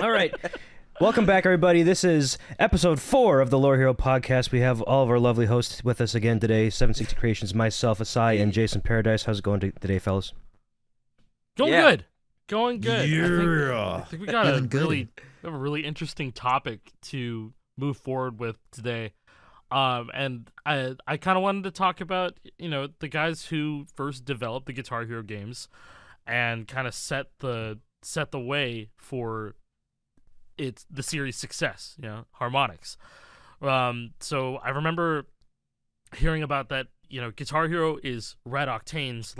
All right. Welcome back, everybody. This is episode 4 of the Lore Hero podcast. We have all of our lovely hosts with us again today. 760 Creations, myself, Acai, and JasonParadise. How's it going today, fellas? Going good. Going good. Yeah. I think we got a really interesting topic to move forward with today. And I kind of wanted to talk about, the guys who first developed the Guitar Hero games and kind of set the way for the series' success, Harmonix. So I remember hearing about that, Guitar Hero is Red Octane's,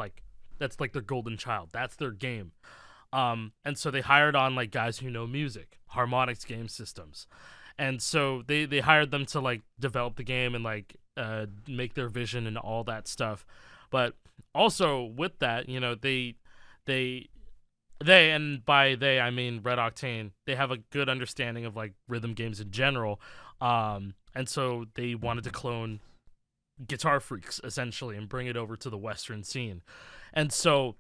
that's like their golden child. That's their game. And so they hired on guys who know music, Harmonix Game Systems. And so they hired them to develop the game and make their vision and all that stuff. But also with that, they and by they I mean Red Octane, they have a good understanding of rhythm games in general. And so they wanted to clone Guitar Freaks essentially and bring it over to the Western scene. And so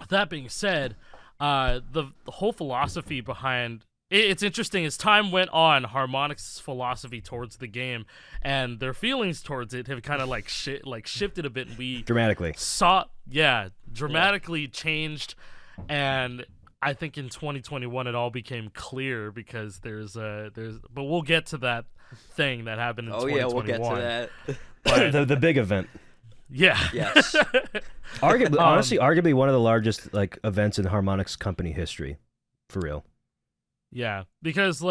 that being said, the whole philosophy behind it's interesting. As time went on, Harmonix's philosophy towards the game and their feelings towards it have kind of shifted a bit. And we Dramatically changed. And I think in 2021 it all became clear because but we'll get to that thing that happened in 2021. Oh yeah, we'll get to But, the big event. Yeah. Yes. Arguably one of the largest events in Harmonix company history, for real. Yeah, because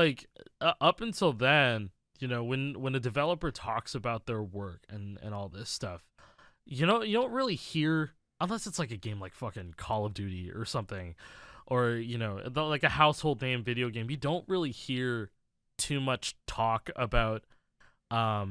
up until then, when a developer talks about their work and all this stuff, you don't really hear, unless it's a game like fucking Call of Duty or something, or a household name video game, you don't really hear too much talk about I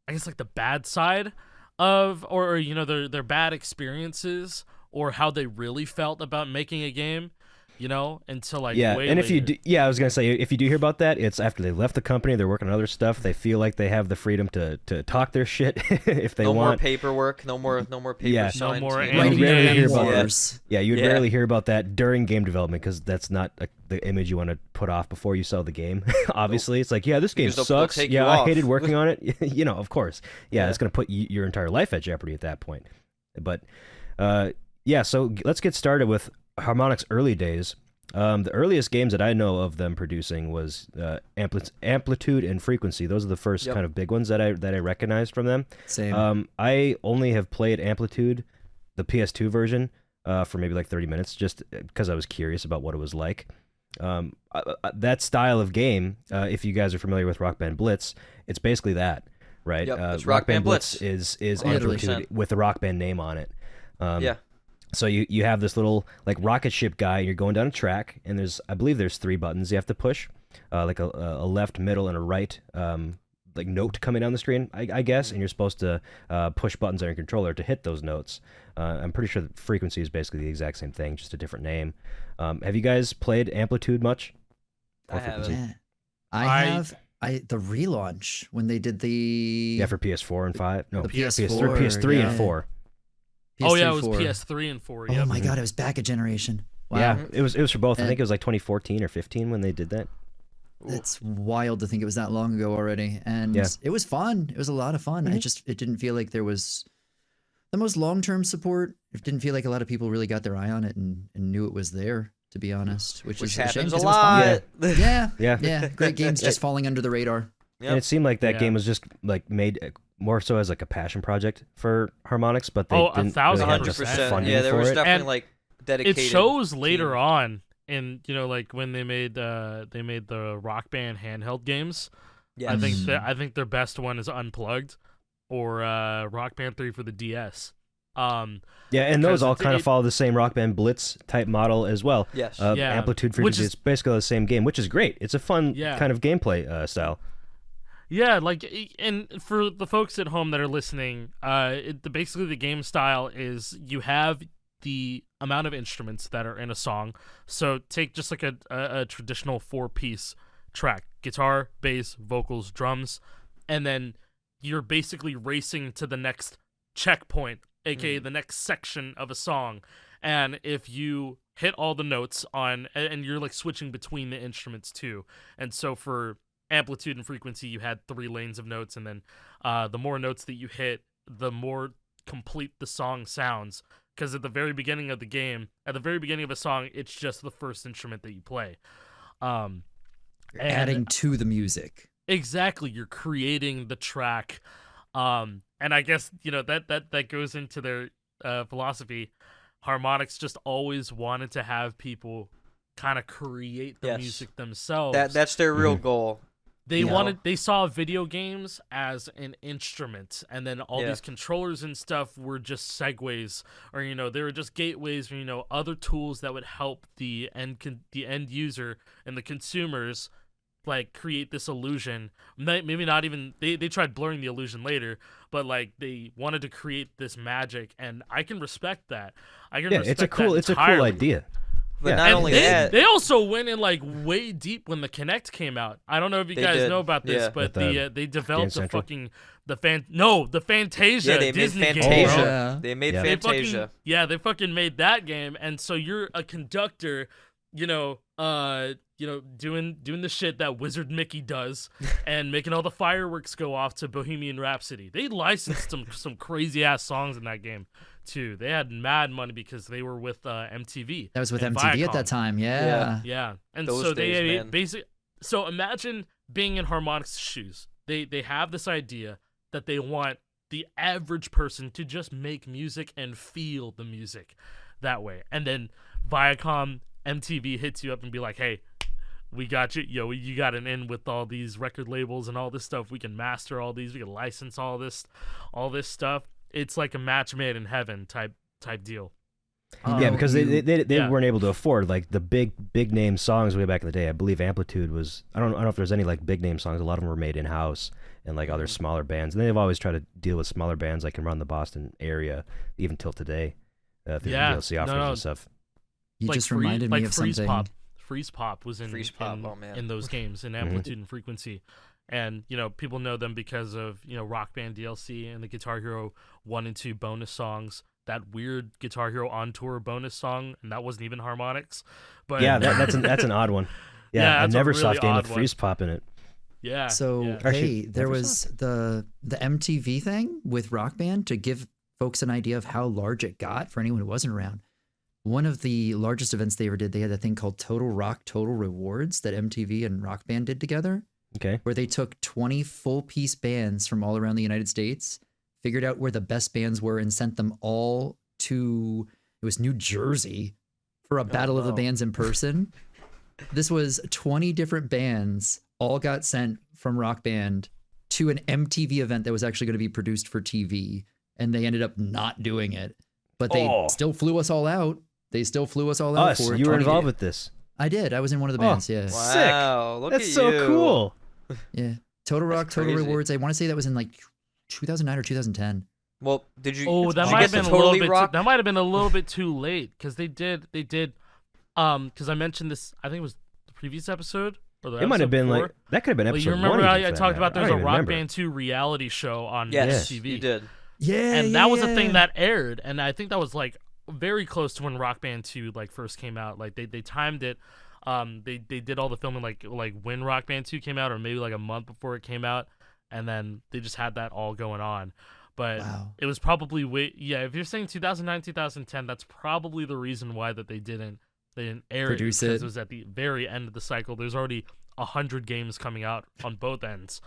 guess the bad side of or their bad experiences or how they really felt about making a game. Until way and if later. I was gonna say, if you do hear about that, it's after they left the company, they're working on other stuff. They feel like they have the freedom to talk their shit if they want. No more paperwork. No more paper signs. No more you would rarely hear about that. you would rarely hear about that during game development because that's not the image you want to put off before you sell the game. Obviously, it's this game sucks. Yeah, I hated working on it. Of course. Yeah, it's gonna put your entire life at jeopardy at that point. But so let's get started with Harmonix early days. The earliest games that I know of them producing was Amplitude and Frequency. Those are the first kind of big ones that I recognized from them. Same. I only have played Amplitude, the PS2 version, for maybe 30 minutes, just because I was curious about what it was like. That style of game, if you guys are familiar with Rock Band Blitz, it's basically that, right? Yep, it's Rock Band Blitz is Amplitude with the Rock Band name on it. So you have this little rocket ship guy. You're going down a track, and I believe there's 3 buttons you have to push, a left, middle, and a right note coming down the screen, I guess. And you're supposed to push buttons on your controller to hit those notes. I'm pretty sure that Frequency is basically the exact same thing, just a different name. Have you guys played Amplitude much? I haven't. Yeah. I have. The relaunch when they did the for PS4 and 5. No, the PS3 and 4. PS3, oh yeah, it was PS3 and 4. Oh my god, it was back a generation. Wow. Yeah, it was for both. I think it was 2014 or 15 when they did that. It's wild to think it was that long ago already, and it was fun. It was a lot of fun. Mm-hmm. It didn't feel like there was the most long-term support. It didn't feel like a lot of people really got their eye on it and knew it was there. To be honest, which is happens a shame, a lot. Yeah. Great games just falling under the radar. Yep. And it seemed like that game was just made more so as a passion project for Harmonix, but they didn't really have just 100%. funding Yeah, there for was it. definitely dedicated. It shows later on in when they made the Rock Band handheld games. Yes. I think their best one is Unplugged or Rock Band 3 for the DS. And those all kind of follow the same Rock Band Blitz type model as well. Yes. Amplitude Frequency is basically the same game, which is great. It's a fun kind of gameplay style. Yeah, and for the folks at home that are listening, basically the game style is you have the amount of instruments that are in a song. So take just a traditional 4-piece track: guitar, bass, vocals, drums, and then you're basically racing to the next checkpoint, aka the next section of a song. And if you hit all the notes on, and you're like switching between the instruments too. And so for amplitude and frequency, you had 3 lanes of notes, and then the more notes that you hit, the more complete the song sounds. Because at the very beginning of the game, at the very beginning of a song, it's just the first instrument that you play. Adding to the music. Exactly, you're creating the track. And I guess, that goes into their philosophy. Harmonix just always wanted to have people kind of create the music themselves. That's their real goal. They saw video games as an instrument, and then all these controllers and stuff were just segues, or they were just gateways, or other tools that would help the end user and the consumers like create this illusion. Maybe not even they tried blurring the illusion later, but like they wanted to create this magic, and I can respect that. It's a cool idea. But not only that, they also went in like way deep when the Kinect came out. I don't know if you guys know about this, but they developed the Fantasia. Yeah, they Disney made Fantasia. Game, they made Fantasia. They fucking made that game, and so you're a conductor, doing the shit that Wizard Mickey does, and making all the fireworks go off to Bohemian Rhapsody. They licensed some crazy ass songs in that game too. They had mad money because they were with MTV. That was with MTV Viacom at that time. Yeah. And those so days, they man. basically. So imagine being in Harmonix's shoes. They have this idea that they want the average person to just make music and feel the music that way, and then Viacom, MTV hits you up and be like, hey, we got you. Yo, you got an in with all these record labels and all this stuff. We can master all these. We can license all this stuff. It's like a match made in heaven type deal. Yeah, because they weren't able to afford like the big name songs way back in the day. I believe Amplitude was. I don't know if there's any like big name songs. A lot of them were made in house and like other smaller bands. And they've always tried to deal with smaller bands like around the Boston area, even till today, through the DLC offerings and stuff. You like just reminded me of something. Freeze Pop was in those games in Amplitude and Frequency. And, people know them because of, Rock Band DLC and the Guitar Hero 1 and 2 bonus songs. That weird Guitar Hero On Tour bonus song, and that wasn't even Harmonix. But yeah, that's an odd one. Yeah, I never saw a game with Freeze Pop in it. Yeah. So, there was the MTV thing with Rock Band to give folks an idea of how large it got for anyone who wasn't around. One of the largest events they ever did, they had a thing called Total Rock Total Rewards that MTV and Rock Band did together. Okay. Where they took 20 full-piece bands from all around the United States, figured out where the best bands were, and sent them all to, it was New Jersey, for a battle of the bands in person. This was 20 different bands, all got sent from Rock Band to an MTV event that was actually going to be produced for TV, and they ended up not doing it. But they still flew us all out. They still flew us all out for it. You were involved with this. I did. I was in one of the bands, yeah. Wow, look That's at so you. cool. Yeah. Total Rock, Total Rewards. I want to say that was in like 2009 or 2010. Well, did you? Oh, that might have been a little bit. That might have been a little bit too late because they did. Because I mentioned this. I think it was the previous episode. Or the it might have been before. like that could have been episode. You remember 1 I talked about there's a Rock remember. Band 2 reality show on Yes, TV. you did. Yeah, and that was a thing that aired, and I think that was like very close to when Rock Band 2 like first came out. Like they timed it. They did all the filming like when Rock Band 2 came out, or maybe like a month before it came out, and then they just had that all going on. But it was probably if you're saying 2009, 2010, that's probably the reason why that they didn't air it, because it was at the very end of the cycle. There's already 100 games coming out on both ends.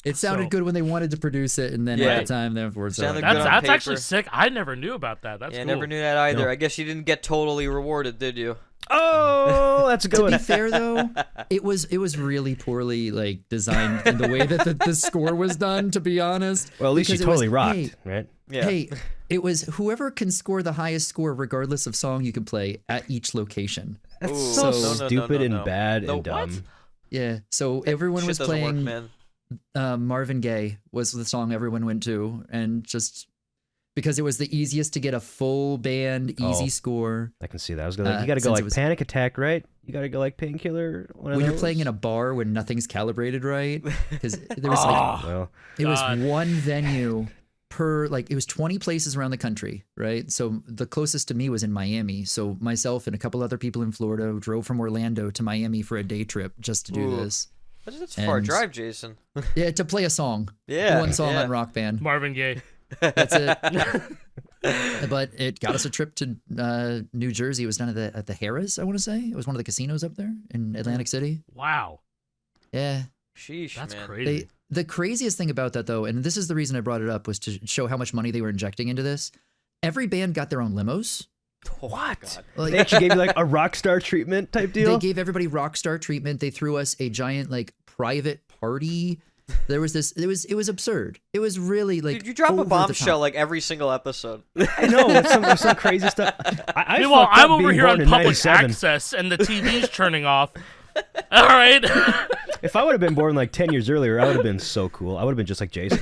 It sounded good when they wanted to produce it, and then at the time afterwards. That's actually sick. I never knew about that. That's cool. Never knew that either. No. I guess you didn't get totally rewarded, did you? Oh, that's a good one. To be fair, though, it was really poorly like designed in the way that the score was done. To be honest, well, at least you totally rocked, right? Yeah. Hey, it was whoever can score the highest score, regardless of song you can play at each location. That's so stupid and bad and dumb. What? Yeah. So everyone was playing. Work, Marvin Gaye was the song everyone went to, and just because it was the easiest to get a full band easy score. I can see that. I was gonna, you got to go like Panic Attack, right? You got to go like Painkiller. When you're playing in a bar when nothing's calibrated right, because there was it was one venue it was 20 places around the country, right? So the closest to me was in Miami. So myself and a couple other people in Florida drove from Orlando to Miami for a day trip just to do this. That's a far drive, Jason. Yeah, to play a song. Yeah. One song on Rock Band. Marvin Gaye. That's it. But it got us a trip to New Jersey. It was done at the Harrah's, I want to say. It was one of the casinos up there in Atlantic City. Wow. Yeah. Sheesh, That's man. crazy. The craziest thing about that, though, and this is the reason I brought it up, was to show how much money they were injecting into this. Every band got their own limos. What? Like, they actually gave you like a rock star treatment type deal? They gave everybody rock star treatment. They threw us a giant like private party. There was this. It was absurd. It was really like. Dude, you drop a bombshell like every single episode. I know, with some crazy stuff. Meanwhile, I'm over here on public 97. access and the TV's turning off. All right. If I would have been born like 10 years earlier, I would have been so cool. I would have been just like Jason.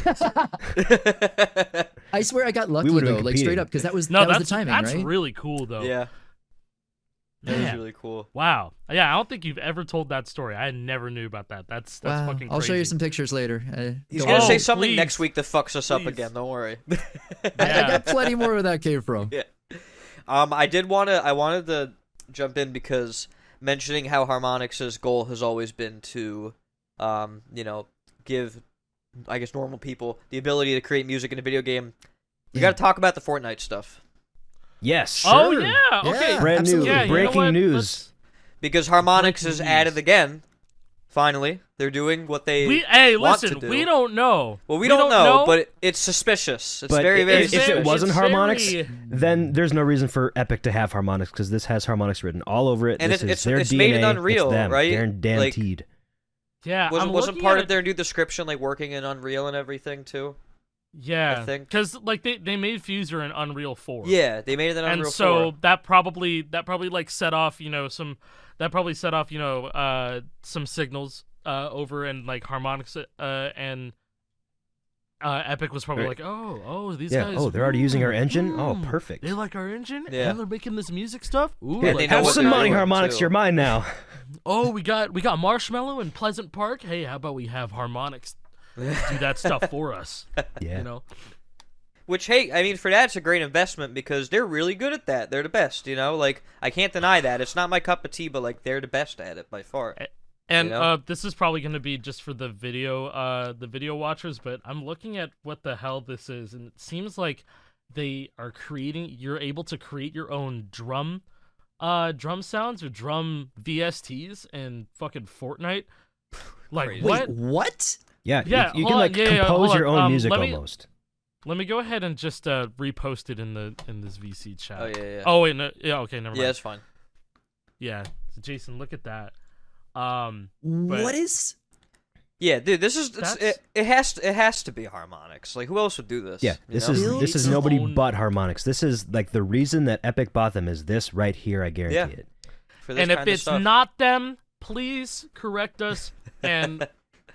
I swear I got lucky though, like straight up, because that was the timing, that's right? really cool though. Yeah. That was really cool. Wow. Yeah, I don't think you've ever told that story. I never knew about that. That's wow. fucking crazy. I'll show you some pictures later. He's going to say something please. next week that fucks us up Please. again. Don't worry. I got plenty more where that came from. Yeah. I wanted to jump in because mentioning how Harmonix's goal has always been to, give, I guess, normal people the ability to create music in a video game. We got to talk about the Fortnite stuff. Yes. Sure. Oh, yeah. Okay. Brand new. Yeah, breaking news. Because Harmonix is added again. Finally, they're doing what they want to do. We don't know. Well, we don't know, but it's suspicious. It's very, very if it wasn't Harmonix, very... then there's no reason for Epic to have Harmonix, because this has Harmonix written all over it. And this it's their DNA, made in Unreal, it's them. right? Guaranteed. Yeah, wasn't part of their new description like working in Unreal and everything too? Yeah, I think because like they made Fuser in Unreal 4. Yeah, they made it in Unreal 4. And so that probably like set off some signals over in like Harmonix and Epic was probably like, these guys. Oh, they're already using our engine. Oh, perfect. They like our engine, Yeah. and they're making this music stuff. Ooh, Here, like, have some money, doing, Harmonix. too. You're mine now. oh, we got Marshmallow in Pleasant Park. Hey, how about we have Harmonix do that stuff for us? Yeah. You know. Which, hey, I mean, for that, it's a great investment because they're really good at that. They're the best, Like, I can't deny that. It's not my cup of tea, but, like, they're the best at it by far. And this is probably going to be just for the video watchers, but I'm looking at what the hell this is, and it seems like you're able to create your own drum sounds or drum VSTs in fucking Fortnite. Like, Crazy. what? Wait, what? Yeah, Yeah, you can like compose your own music almost. Let me go ahead and just repost it in this VC chat. Oh, yeah. Oh, wait, no, yeah, okay, never mind. Yeah, it's fine. Yeah, Jason, look at that. What is? Yeah, dude, this is it has to be Harmonix. Like, who else would do this? Yeah, this is nobody but Harmonix. This is like the reason that Epic bought them is this right here. I guarantee it. For this and if it's stuff. not them, please correct us, and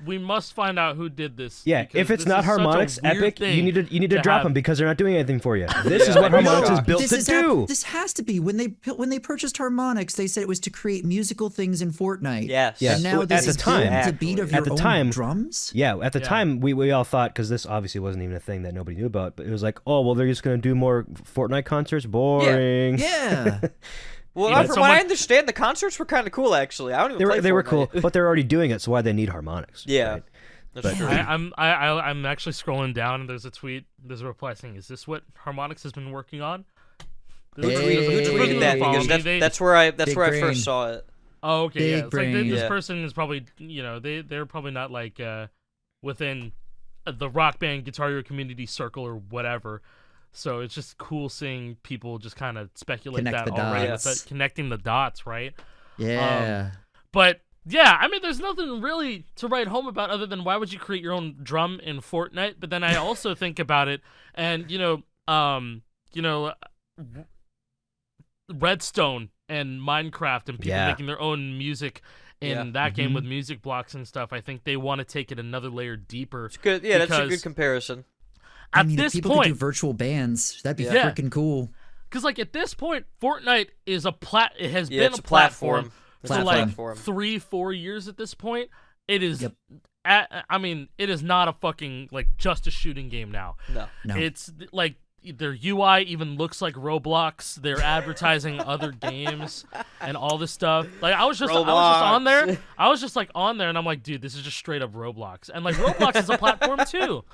we must find out who did this. Yeah, if it's not Harmonix, Epic, you need to drop them because they're not doing anything for you. This is Yeah. what Harmonix is built to do. This has to be when they purchased Harmonix. They said it was to create musical things in Fortnite. Yes. Yeah. And now At this the is time- the beat of your own drums. Yeah, at the time we all thought, because this obviously wasn't even a thing that nobody knew about, but it was like, oh well, they're just gonna do more Fortnite concerts. Boring. Yeah. Well, from what I understand, the concerts were kind of cool, actually. I don't even play They were Fortnite. cool, but they're already doing it, so why they need Harmonix? Yeah. Right? That's true. I'm actually scrolling down, and there's a reply saying, "Is this what Harmonix has been working on?" Who tweeted that? Because that's where I first saw it. Oh, okay. Yeah. Big It's like brain. this person is probably they're probably not like within the Rock Band Guitar Hero community circle or whatever. So it's just cool seeing people just kind of speculate Connect that the already, dots. with connecting the dots, right? Yeah. But yeah, I mean, there's nothing really to write home about other than why would you create your own drum in Fortnite? But then I also think about it, and Redstone and Minecraft and people making their own music in that game with music blocks and stuff. I think they want to take it another layer deeper. It's good. Yeah, that's a good comparison. I mean, if people could do virtual bands, that'd be freaking cool. Because like at this point, Fortnite is it has been it's a platform. It's for a like platform. 3-4 years at this point. It is I mean, it is not a fucking like just a shooting game now. No. It's like their UI even looks like Roblox. They're advertising other games and all this stuff. Like I was just on there. I was just like on there, and I'm like, dude, this is just straight up Roblox. And like Roblox is a platform too.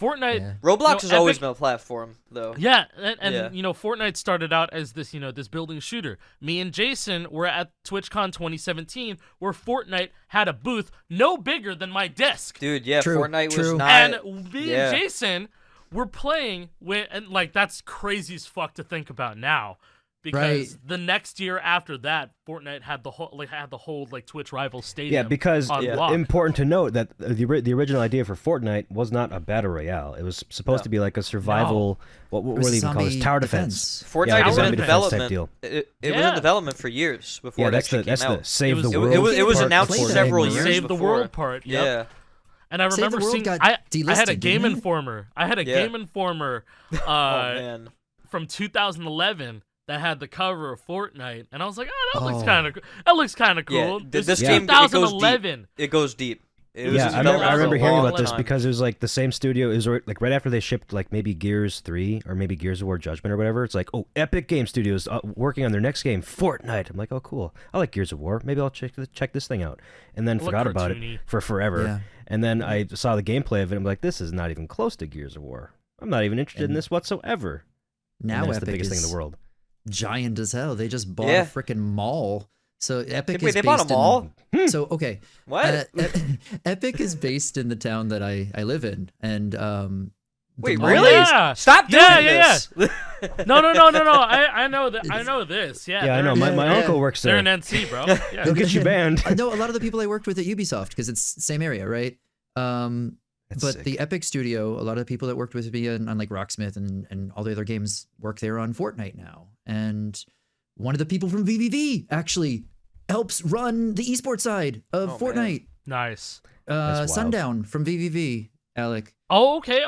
Fortnite, Roblox has always been a platform, though. Yeah, and you know, Fortnite started out as this, you know, this building shooter. Me and Jason were at TwitchCon 2017, where Fortnite had a booth no bigger than my desk. Dude, yeah, Fortnite was not. And me and Jason were playing with, and like that's crazy as fuck to think about now. Because the next year after that, Fortnite had the whole like Twitch rival stadium. Yeah, because important to note that the original idea for Fortnite was not a battle royale. It was supposed to be like a survival. What were they even called? Tower defense. Fortnite was in development. It was in development for years before it actually came out. The save the world. It was announced several years Save before. the world part. Yep. Yeah. And I remember seeing. I had a Game Informer. Game Informer. From 2011. That had the cover of Fortnite, and I was like, "Oh, that looks kind of cool." Yeah, this game 2011. It goes deep. I remember hearing about this because it was like the same studio. It was like right after they shipped like maybe Gears 3 or maybe Gears of War Judgment or whatever. It's like, oh, Epic Game Studios working on their next game, Fortnite. I'm like, oh, cool. I like Gears of War. Maybe I'll check this thing out. And then forgot about it for forever. Yeah. And then I saw the gameplay of it. I'm like, this is not even close to Gears of War. I'm not even interested in this whatsoever. Now it's Epic the biggest is thing in the world. Giant as hell. They just bought a freaking mall. So Epic is they based bought a mall? So okay, what? Epic is based in the town that I live in, and wait, really? Yeah. Stop doing this. Yeah. No. I know that. I know this. Yeah. Yeah, I know. My uncle works there. They're in NC, bro. Yeah. They'll get you banned. I know a lot of the people I worked with at Ubisoft because it's the same area, right? But sick. The Epic studio, a lot of the people that worked with me on like Rocksmith and all the other games work there on Fortnite now. And one of the people from VVV actually helps run the esports side of Fortnite. Man. Nice. Sundown from VVV, Alec. Oh, okay.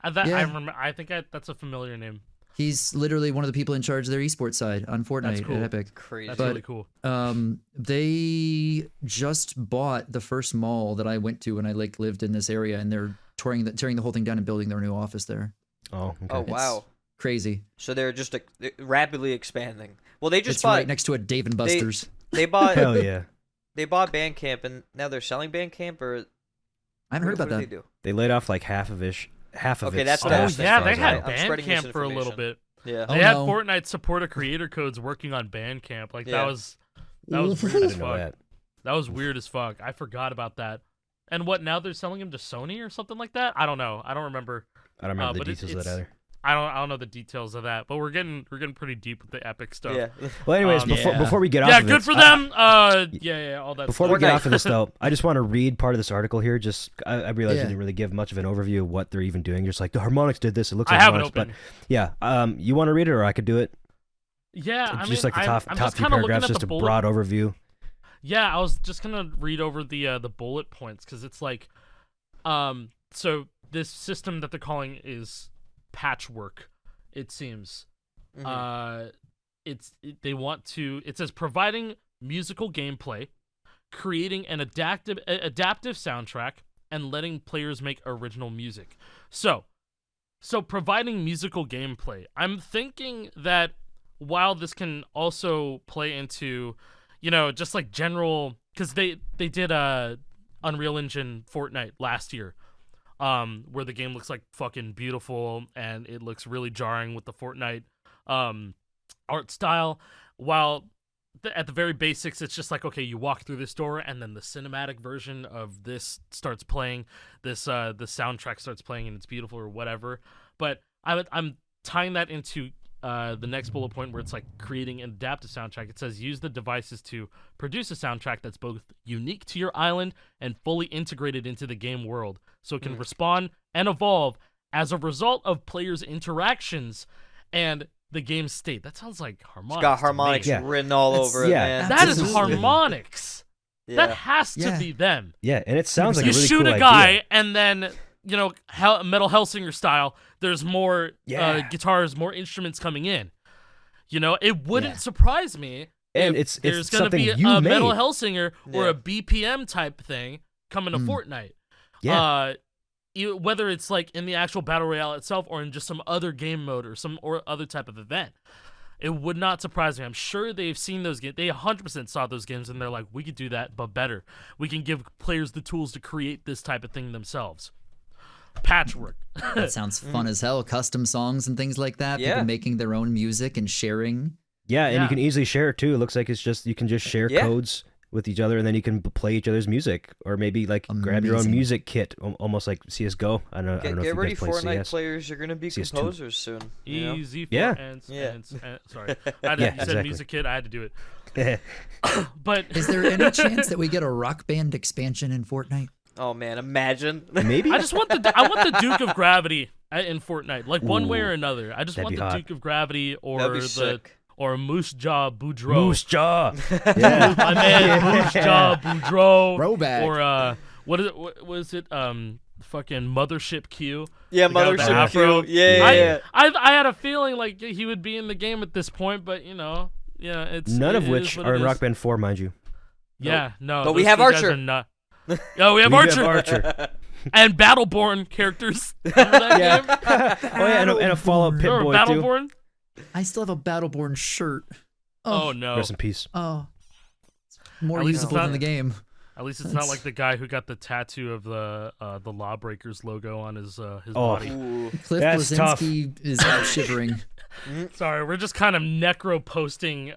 I remember. I think that's a familiar name. He's literally one of the people in charge of their esports side on Fortnite at Epic. Crazy. That's really cool. They just bought the first mall that I went to when I like lived in this area, and they're tearing the whole thing down and building their new office there. Oh, okay. Oh, wow. It's crazy. So they're just rapidly expanding. Well, they just it's bought right next to a Dave and Buster's. They bought hell yeah. They bought Bandcamp, and now they're selling Bandcamp, or I haven't heard about that. What do they do? They laid off like half of its that's staff. Oh yeah, they had Bandcamp for a little bit. Yeah, they had Fortnite supporter creator codes working on Bandcamp. Like that was weird as fuck. That was weird as fuck. I forgot about that. And what now? They're selling them to Sony or something like that? I don't know. I don't remember. I don't remember the details of that either. I don't know the details of that, but we're getting pretty deep with the Epic stuff. Yeah. Well, anyways, before we get off of good it, for them. All that. Before we get off of this, though, I just want to read part of this article here. Just I realized I didn't really give much of an overview of what they're even doing. Just like the Harmonix did this, it looks like I have it Harmonix, open. But yeah, you want to read it, or I could do it. Yeah, just like the top few paragraphs, just a broad overview. Yeah, I was just gonna read over the bullet points because it's like, so this system that they're calling is Patchwork. It seems, it says providing musical gameplay, creating an adaptive soundtrack, and letting players make original music. So providing musical gameplay. I'm thinking that while this can also play into, just like general, because they did Unreal Engine Fortnite last year. Where the game looks like fucking beautiful and it looks really jarring with the Fortnite art style. While at the very basics, it's just like, okay, you walk through this door and then the cinematic version of this starts playing. The soundtrack starts playing and it's beautiful or whatever. But I'm tying that into the next bullet point where it's like creating an adaptive soundtrack. It says use the devices to produce a soundtrack that's both unique to your island and fully integrated into the game world, so it can respond and evolve as a result of players' interactions and the game's state. That sounds like Harmonix. It's got Harmonix written all over it, man. That is Harmonix. Yeah. That has to be them. Yeah, and it sounds like you a really shoot cool a guy idea. and then Metal Hellsinger style, there's more guitars, more instruments coming in. It wouldn't surprise me and if there's going to be you a made. Metal Hellsinger or a BPM type thing coming to Fortnite. Yeah. Whether it's like in the actual battle royale itself or in just some other game mode or other type of event. It would not surprise me. I'm sure they've seen those games. They 100% saw those games, and they're like, we could do that, but better. We can give players the tools to create this type of thing themselves. Patchwork. That sounds fun as hell. Custom songs and things like that. Yeah. People making their own music and sharing. Yeah, and you can easily share it too. It looks like you can just share codes with each other, and then you can play each other's music, or maybe like grab your own music kit, almost like CS:GO. I don't know if you Get ready, guys play Fortnite CS. players. You're gonna be CS2. composers soon. Easy for sorry. You said music kit, I had to do it. But is there any chance that we get a Rock Band expansion in Fortnite? Oh man, imagine. Maybe. I want the Duke of Gravity in Fortnite, like one way or another. I just want the Duke of Gravity or Moose Jaw Boudreaux. Moose Jaw. Yeah. My man, Moose Jaw Boudreaux. Throwback. Or what was it? Fucking Mothership Q. Yeah, Mothership Q. Yeah. I had a feeling like he would be in the game at this point, but it's none of which are in Rock Band 4, mind you. Yeah, no. But we have Archer. Oh, we have Archer. And Battleborn characters. Remember that game? Oh yeah, and a Fallout Pip-Boy too. Battleborn? I still have a Battleborn shirt. Oh no. Rest in peace. Oh. More usable than the game. At least it's not like the guy who got the tattoo of the Lawbreakers logo on his body. Ooh. Cliff Blazinski is out shivering. Sorry, we're just kind of necro posting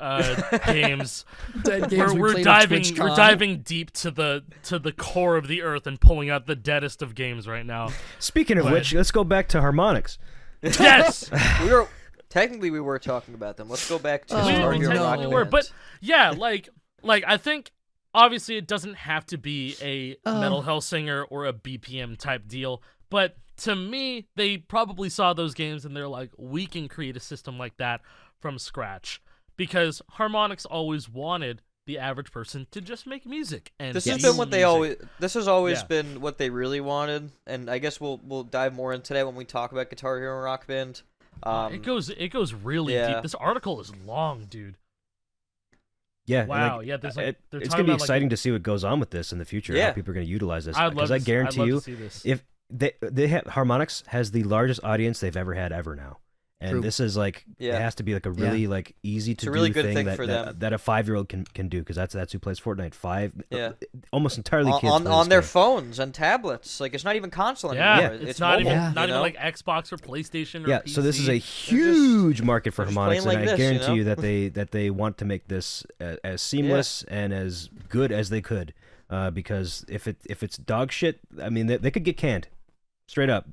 games. Dead games we're diving deep to the core of the earth and pulling out the deadest of games right now. Speaking of which, let's go back to Harmonix. Yes. We were talking about them. Let's go back to we were, but yeah, like I think obviously it doesn't have to be a Metal Hellsinger or a BPM type deal, but to me, they probably saw those games and they're like, we can create a system like that from scratch. Because Harmonix always wanted the average person to just make music. And this has been what they always. This has always been what they really wanted, and I guess we'll dive more into that when we talk about Guitar Hero and Rock Band. It goes really deep. This article is long, dude. Yeah. Wow. It's gonna be exciting to see what goes on with this in the future. How people are gonna utilize this. Because I guarantee you, if they have Harmonix has the largest audience they've ever had now. And this is like it has to be like a really like easy to do thing that a 5-year-old can do, because that's who plays Fortnite. Almost entirely kids on their phones and tablets. Like it's not even console anymore. It's not even like Xbox or PlayStation or PC. So this is a huge market for Harmonix, and I guarantee you that they want to make this as seamless and as good as they could. Because if it's dog shit, I mean they could get canned. Straight up.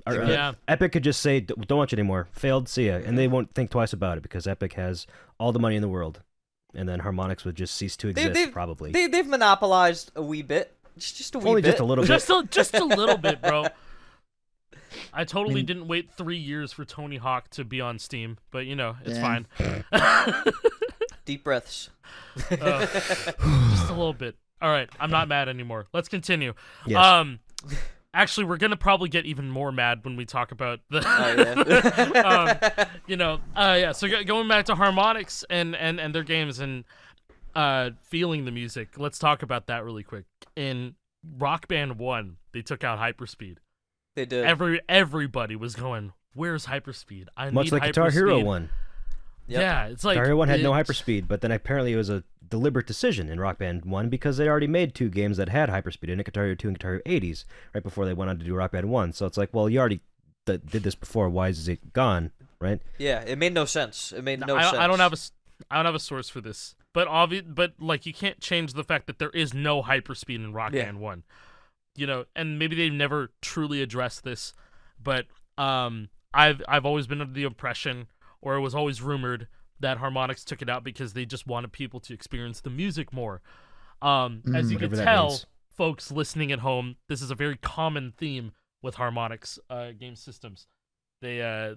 Epic could just say, don't watch it anymore. Failed, see ya. And they won't think twice about it because Epic has all the money in the world. And then Harmonix would just cease to exist, probably. They've monopolized a wee bit. Just a wee bit. Only just a little bit. Just a little bit, bro. I totally didn't wait 3 years for Tony Hawk to be on Steam, but it's fine. Deep breaths. Just a little bit. All right, I'm not mad anymore. Let's continue. Yes. Actually, we're gonna probably get even more mad when we talk about the. So going back to Harmonix and their games and feeling the music. Let's talk about that really quick. In Rock Band 1, they took out hyperspeed. They did. Everybody was going, "Where's hyperspeed? Much like Guitar Hero 1. Yep. Yeah, it's like Guitar Hero 1 had no hyperspeed, but then apparently it was a deliberate decision in Rock Band 1 because they already made 2 games that had hyperspeed in it, Guitar Hero 2 and Guitar Hero 80s, right before they went on to do Rock Band 1. So it's like, well, you already did this before. Why is it gone, right? Yeah, it made no sense. It made no sense. I don't have a source for this, but like you can't change the fact that there is no hyperspeed in Rock Band 1. And maybe they've never truly addressed this, but I've always been under the impression, or it was always rumored, that Harmonix took it out because they just wanted people to experience the music more. As you can tell, folks listening at home, this is a very common theme with Harmonix game systems. They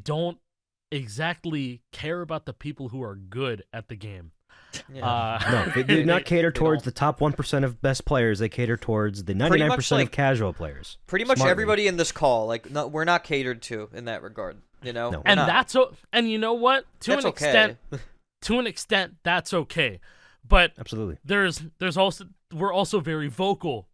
don't exactly care about the people who are good at the game. No, they do not cater towards the top 1% of best players. They cater towards the 99% of casual players. Pretty much everybody in this call, we're not catered to in that regard. No, and you know what? To an extent, that's okay. But absolutely, we're also very vocal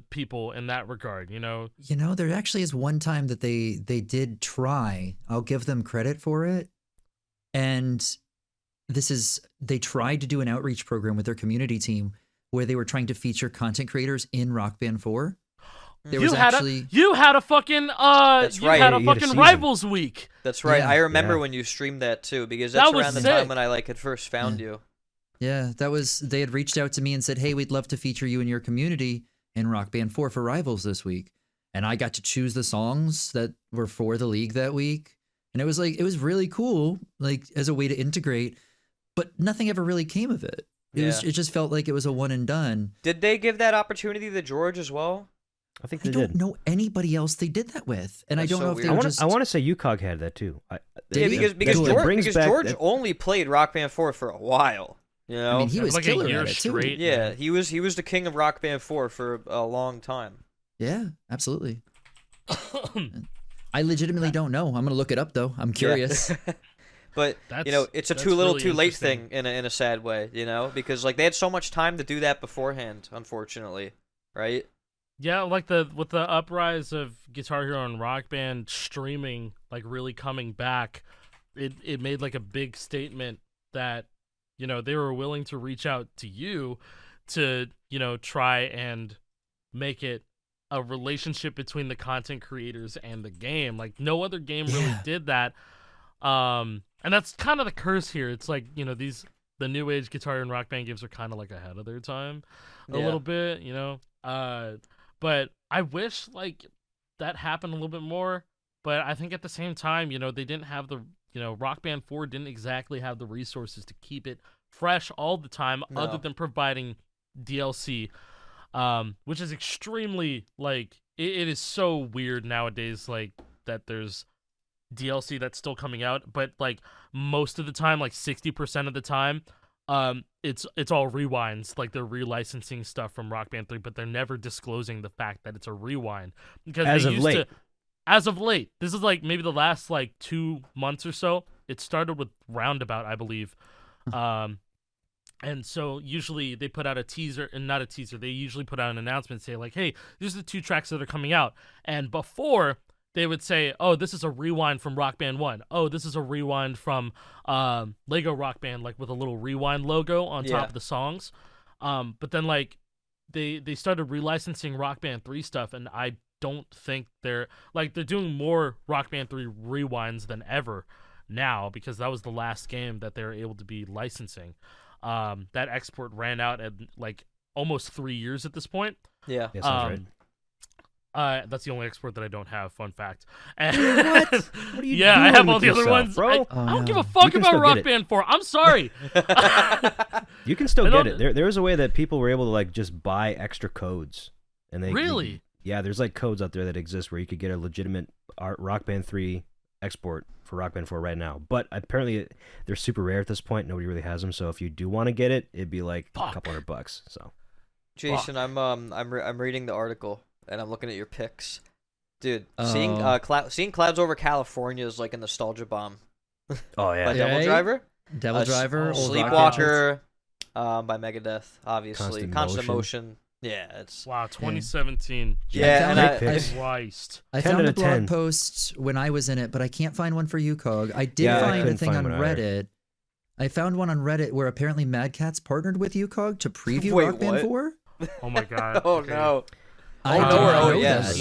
people in that regard, you know. There actually is one time that they did try. I'll give them credit for it. And they tried to do an outreach program with their community team where they were trying to feature content creators in Rock Band 4. You had a fucking Rivals week. That's right. Yeah. I remember when you streamed that too, because that's around the time when I had first found you. Yeah, they had reached out to me and said, "Hey, we'd love to feature you in your community in Rock Band 4 for Rivals this week." And I got to choose the songs that were for the league that week. And it was really cool, as a way to integrate, but nothing ever really came of it. It just felt like it was a one and done. Did they give that opportunity to George as well? I think they did. I don't know anybody else they did that with, and That's I don't know if weird. they I want to say UCOG had that too. Because George only played Rock Band 4 for a while. I mean, he was killer at it too. Yeah, he was the king of Rock Band 4 for a long time. Yeah, absolutely. I legitimately don't know. I'm gonna look it up though. I'm curious. Yeah. But it's a too little, too late thing in a sad way. Because they had so much time to do that beforehand. Unfortunately, right? Yeah, with the uprise of Guitar Hero and Rock Band streaming, really coming back, it made a big statement that they were willing to reach out to you to try and make it a relationship between the content creators and the game. No other game really did that. And that's kind of the curse here. It's the new age Guitar Hero and Rock Band games are kind of ahead of their time a little bit, But I wish that happened a little bit more. But I think at the same time, they didn't have Rock Band 4 didn't exactly have the resources to keep it fresh all the time, other than providing DLC, which is extremely it is so weird nowadays. That there's DLC that's still coming out, but most of the time, 60% of the time, it's all rewinds. They're relicensing stuff from Rock Band 3, but they're never disclosing the fact that it's a rewind because as of late, this is maybe the last 2 months or so. It started with Roundabout, I believe. And so usually they put out a teaser, and not a teaser. They usually put out an announcement, say hey, these are the 2 tracks that are coming out. And before, they would say, oh, this is a rewind from Rock Band 1. Oh, this is a rewind from Lego Rock Band, with a little rewind logo on top of the songs. But then, they started relicensing Rock Band 3 stuff, and I don't think they're doing more Rock Band 3 rewinds than ever now, because that was the last game that they were able to be licensing. That export ran out at, almost 3 years at this point. Yeah. Sounds right. That's the only export that I don't have. Fun fact. What? What are you doing I have all the other ones, bro. I don't give a fuck about Rock Band 4. I'm sorry. You can still get it. There was a way that people were able to just buy extra codes, and they really. There's codes out there that exist where you could get a legitimate Rock Band 3 export for Rock Band 4 right now. But apparently they're super rare at this point. Nobody really has them. So if you do want to get it, it'd be a couple $100. So, Jason, I'm reading the article. And I'm looking at your pics, dude. Seeing Clouds Over California is a nostalgia bomb. Oh yeah, by Devil Driver. Devil Driver, Sleepwalker, by Megadeth, obviously. Constant Motion. Yeah, it's 2017. Yeah, Christ. I found a blog post when I was in it, but I can't find one for you, Cog. I did find a thing on Reddit. I found one on Reddit where apparently Mad Catz partnered with you, Cog, to preview Rock Band 4. Oh my god. Oh no. Yes.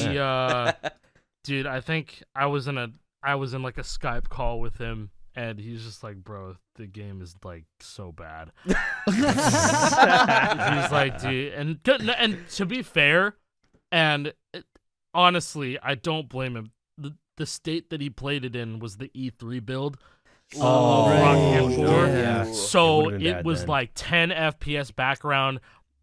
Dude, I think I was in a Skype call with him, and he's just bro, the game is so bad. He's dude, and to be fair, honestly, I don't blame him. The state that he played it in was the E3 build. Rock Band 4. Yeah. So it was 10 FPS background.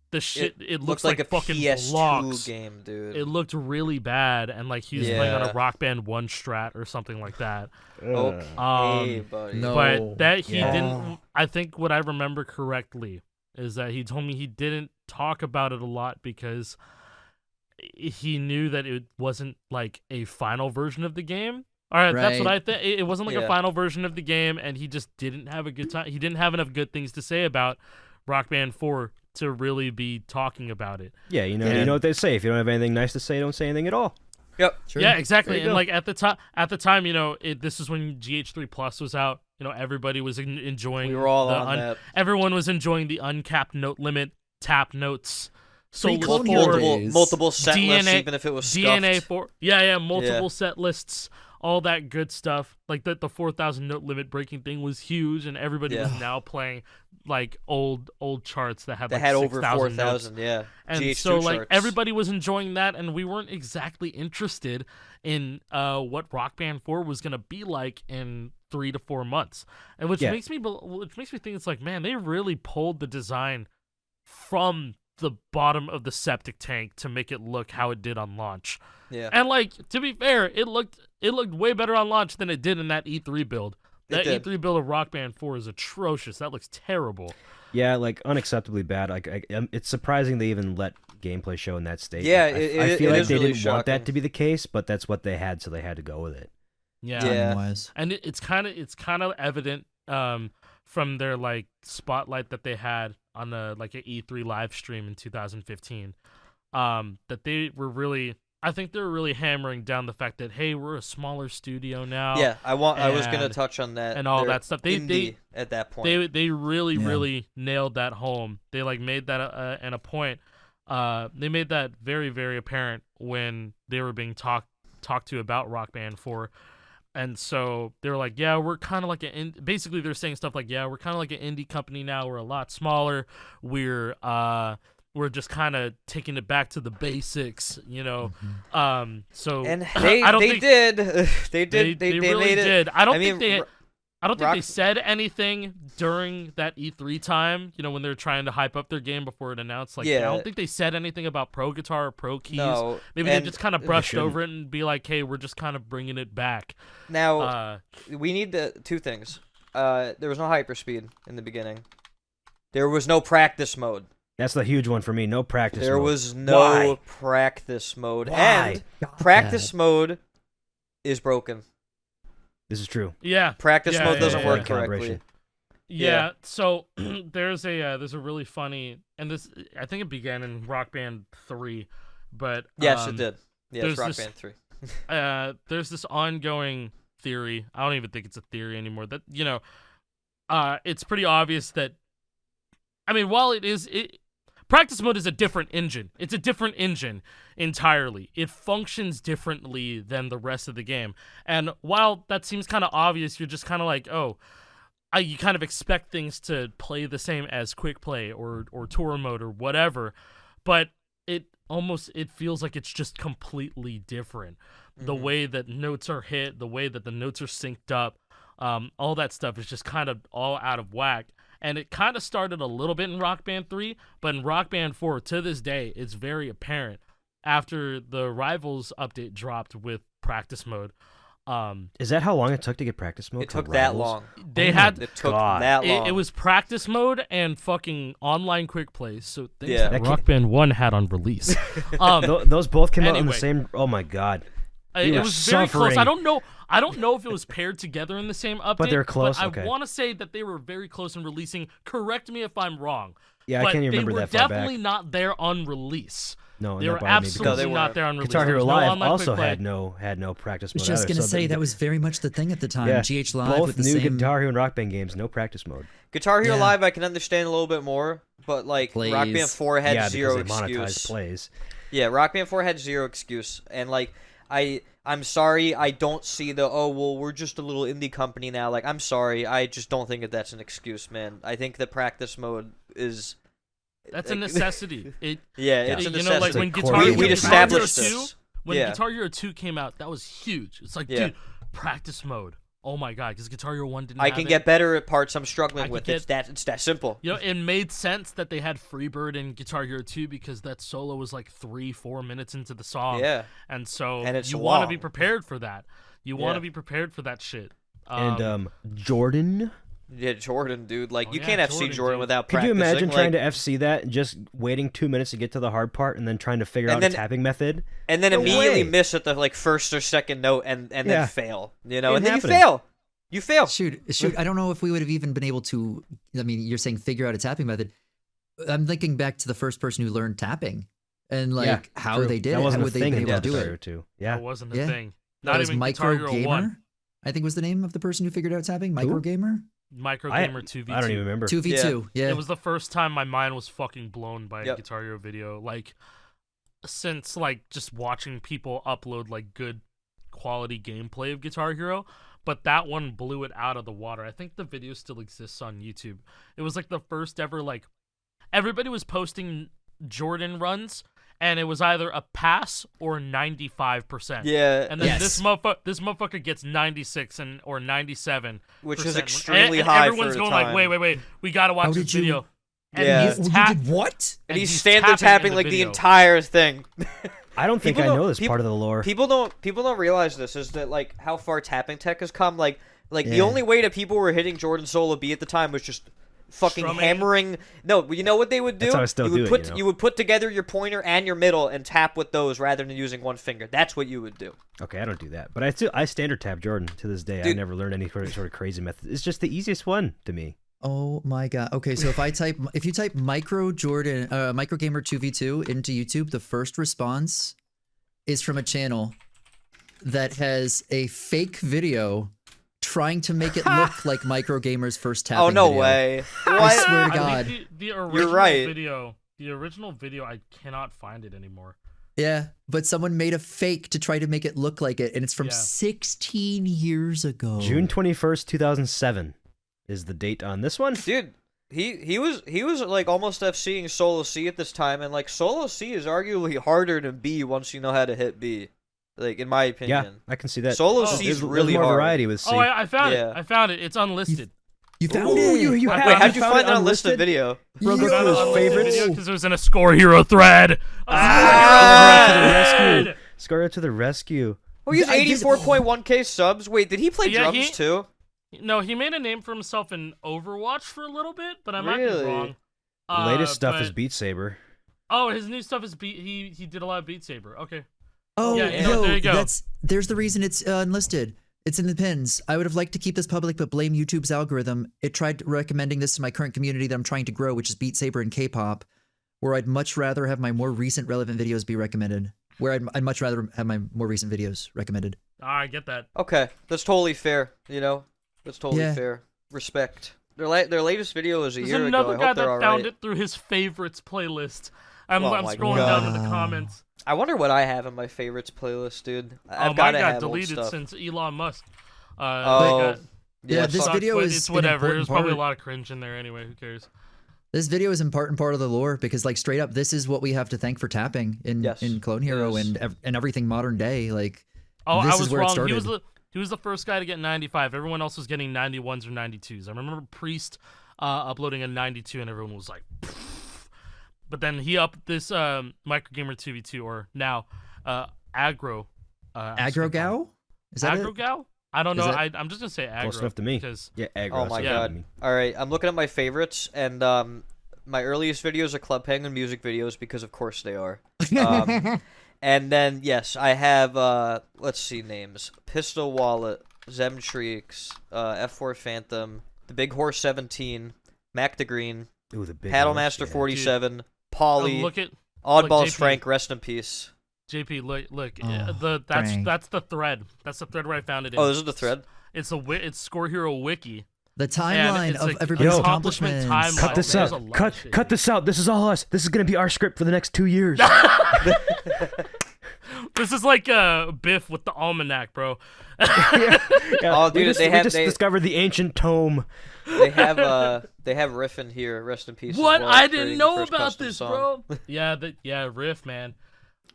The shit, it looks like fucking PS2 blocks. game, dude. It looked really bad, and he was playing on a Rock Band 1 strat or something like that. Okay, buddy. No. But that he didn't. I think what I remember correctly is that he told me he didn't talk about it a lot because he knew that it wasn't a final version of the game. All right, that's what I think. It wasn't a final version of the game, and he just didn't have a good time. He didn't have enough good things to say about Rock Band 4 to really be talking about it. Yeah, you know what they say. If you don't have anything nice to say, don't say anything at all. Yep. True. Yeah, exactly. And like at the time, this is when GH3 Plus was out. Everybody was enjoying. We were all on that. Everyone was enjoying the uncapped note limit, tap notes, multiple set lists, even if it was DNA 4. Multiple set lists, all that good stuff. Like the 4,000 note limit breaking thing was huge, and everybody was now playing like old charts that had over 4,000 notes. Yeah, and GH2 so like charts. everybody was enjoying that, and we weren't exactly interested in what Rock Band 4 was gonna be like in 3 to 4 months, and which makes me think it's like, man, they really pulled the design from the bottom of the septic tank to make it look how it did on launch. Yeah, and like, to be fair, it looked way better on launch than it did in that E3 build. That E3 build of Rock Band 4 is atrocious. That looks terrible. Yeah, like unacceptably bad. Like it's surprising they even let gameplay show in that state. Yeah, I feel like they really didn't want that to be the case, but that's what they had, so they had to go with it. Yeah. And it's kind of evident from their like spotlight that they had on an E3 live stream in 2015, that they were really. I think they're really hammering down the fact that, hey, we're a smaller studio now. Yeah, I was gonna touch on that and all that stuff. They at that point they really nailed that home. They like made that a point. They made that very, very apparent when they were being talked to about Rock Band 4. And so they were like, yeah, we're kind of like basically they're saying stuff like, yeah, we're kind of like an indie company now. We're a lot smaller. We're just kind of taking it back to the basics, Mm-hmm. So and they did. They really made it. Did. I don't think they said anything during that E3 time. When they're trying to hype up their game before it announced. I don't think they said anything about Pro Guitar or Pro Keys. No, maybe they just kind of brushed over it and be like, hey, we're just kind of bringing it back. Now we need two things. There was no hyperspeed in the beginning. There was no practice mode. That's the huge one for me. No practice mode. There was no practice mode. Why? And practice mode is broken. This is true. Yeah. Practice mode doesn't work correctly. Yeah. So there's a really funny, and this I think it began in Rock Band 3, but yes, it did. Yeah, it's Rock Band 3. There's this ongoing theory. I don't even think it's a theory anymore. That it's pretty obvious that. I mean, while practice mode is a different engine. It's a different engine entirely. It functions differently than the rest of the game. And while that seems kind of obvious, you're just kind of like, you kind of expect things to play the same as quick play or tour mode or whatever. But it feels like it's just completely different. Mm-hmm. The way that notes are hit, the way that the notes are synced up, all that stuff is just kind of all out of whack. And it kind of started a little bit in Rock Band 3, but in Rock Band 4, to this day, it's very apparent after the Rivals update dropped with practice mode. Is that how long it took to get practice mode? It took that long. It took that long. It was practice mode and fucking online quick plays. So things that Rock Band 1 had on release. Those both came out in the same. Oh my god. It was very close. I don't know if it was paired together in the same update. But they're close. But I want to say that they were very close in releasing. Correct me if I'm wrong. Yeah, I can't even remember that far back. They were definitely not there on release. No, they were absolutely not there on release. Guitar Hero Live also had no practice mode. I was just gonna say that was very much the thing at the time. Yeah, GH Live both with the new same Guitar Hero and Rock Band games, no practice mode. Guitar Hero Live I can understand a little bit more, but like Rock Band 4 had zero because they excuse. monetized plays. Yeah, Rock Band 4 had zero excuse, and like I'm sorry, I don't see we're just a little indie company now. Like, I'm sorry, I just don't think that's an excuse, man. I think the practice mode is. That's a necessity. It's a necessity. Like when Guitar Hero 2 came out, that was huge. It's like, dude, practice mode. Oh my god, because Guitar Hero 1 didn't. I can get better at parts I'm struggling with. It's that simple. It made sense that they had Freebird in Guitar Hero 2 because that solo was like 3-4 minutes into the song. Yeah, and so you want to be prepared for that. You want to be prepared for that shit. And Jordan. Yeah, Jordan, dude. Like, you can't FC Jordan without practicing. Could you imagine trying to FC that and just waiting 2 minutes to get to the hard part and then trying to figure out a tapping method? And then immediately miss at the first or second note and then fail. And then you fail. You fail. Shoot. I don't know if we would have even been able to. I mean, you're saying figure out a tapping method. I'm thinking back to the first person who learned tapping and like how they did that it. Wasn't how a would they thing be able to in do Guitar it? 2. Yeah, that wasn't a thing. That Not was even Micro Guitar Hero 1. Gamer. I think was the name of the person who figured out tapping. Micro Gamer. Micro Gamer 2v2. I don't even remember. 2v2. Yeah. It was the first time my mind was fucking blown by a Guitar Hero video. Like, since like just watching people upload like good quality gameplay of Guitar Hero, but that one blew it out of the water. I think the video still exists on YouTube. It was like the first ever, like, everybody was posting Jordan runs, and it was either a pass or 95%. Yeah. And then this motherfucker gets 96 or 97, which is extremely high. And everyone's going like, wait, we gotta watch this video. And he's did what? And he's standard tapping like the entire thing. I don't think I know this part of the lore. People don't realize this is that like how far tapping tech has come. Like the only way that people were hitting Jordan solo B at the time was just fucking hammering. No, you know what they would do? That's how I still do it, you would put together your pointer and your middle and tap with those rather than using one finger. That's what you would do. Okay, I don't do that, but I standard tap Jordan to this day. Dude. I never learned any sort of crazy method. It's just the easiest one to me. Oh my god. Okay, so if you type Micro Gamer 2v2 into YouTube, the first response is from a channel that has a fake video trying to make it look like Micro Gamer's first tapping video. Oh, no video. way. I swear to God. I think the original You're right. The original video, I cannot find it anymore. Yeah, but someone made a fake to try to make it look like it, and it's from 16 years ago. June 21st, 2007 is the date on this one. Dude, he was like almost FCing solo C at this time, and like solo C is arguably harder than B once you know how to hit B. Like in my opinion. Yeah, I can see that. Solo C is really more hard. variety with C. Oh, I found it. I found it. It's unlisted. You found it. You Wait, how'd you find that unlisted video? Bro, go through his favorites. Because it was in a Score Hero thread. Score to the rescue. Oh, he has 84.1k subs. Wait, did he play drums too? No, he made a name for himself in Overwatch for a little bit, but I might be wrong. The latest stuff is Beat Saber. Oh, his new stuff is he did a lot of Beat Saber. Okay. Oh, there you go. There's the reason it's unlisted. It's in the pins. I would have liked to keep this public, but blame YouTube's algorithm. It tried recommending this to my current community that I'm trying to grow, which is Beat Saber and K-pop, where I'd much rather have my more recent relevant videos be recommended. Where I'd much rather have my more recent videos recommended. I get that. Okay, that's totally fair. You know, that's totally fair. Respect. Their latest video was a year ago. There's another guy that found it through his favorites playlist. I'm scrolling down to the comments. I wonder what I have in my favorites playlist, dude. Mine got deleted since Elon Musk. This video is it's whatever. There's probably a lot of cringe in there anyway. Who cares? This video is important part of the lore because, like, straight up, this is what we have to thank for tapping in Clone Hero and everything modern day. Like, I was wrong. He was the first guy to get 95. Everyone else was getting 91s or 92s. I remember Priest uploading a 92, and everyone was like. Pfft. But then he upped this Micro Gamer 2v2 or now Aggro. Aggro Gal? Is that Aggro Gal? I don't know. I'm just gonna say Aggro. Close enough to me. Because, Aggro. Oh my god. All right, I'm looking at my favorites, and my earliest videos are Club Penguin music videos because of course they are. And then yes, I have let's see names: Pistol Wallet, Zemtrix, F4 Phantom, The Big Horse 17, Mac the Green, Paddlemaster 47. Polly, Oddballs Frank, rest in peace. JP, look, that's the thread. That's the thread where I found it in. Oh, this is the thread? It's Score Hero Wiki. The timeline of everybody's accomplishments. Cut this out. Cut this out. This is all us. This is going to be our script for the next 2 years. This is like Biff with the almanac, bro. Oh, dude, we just discovered the ancient tome. They have Riff in here. Rest in peace. What? Well, I didn't know about this, bro. Yeah, Riff, man.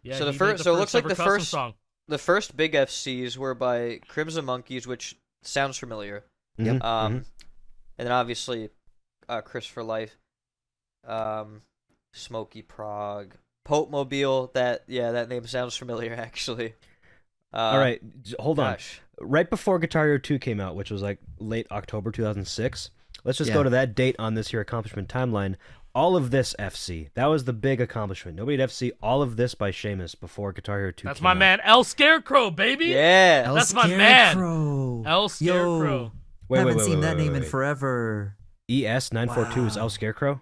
Yeah. So it looks like the first big FCs were by Crimson Monkeys, which sounds familiar. Yep. And then obviously, Chris for Life, Smokey Prague, Pope Mobile. That name sounds familiar actually. All right, hold on. Right before Guitar Hero 2 came out, which was like late October 2006, let's just go to that date on this here accomplishment timeline. All of this FC, that was the big accomplishment. Nobody had FC all of this by Seamus before Guitar Hero 2 That's came my out. man, El Scarecrow, baby. Yeah. That's my man. El Scarecrow. I haven't seen that name in forever. ES942 is El Scarecrow?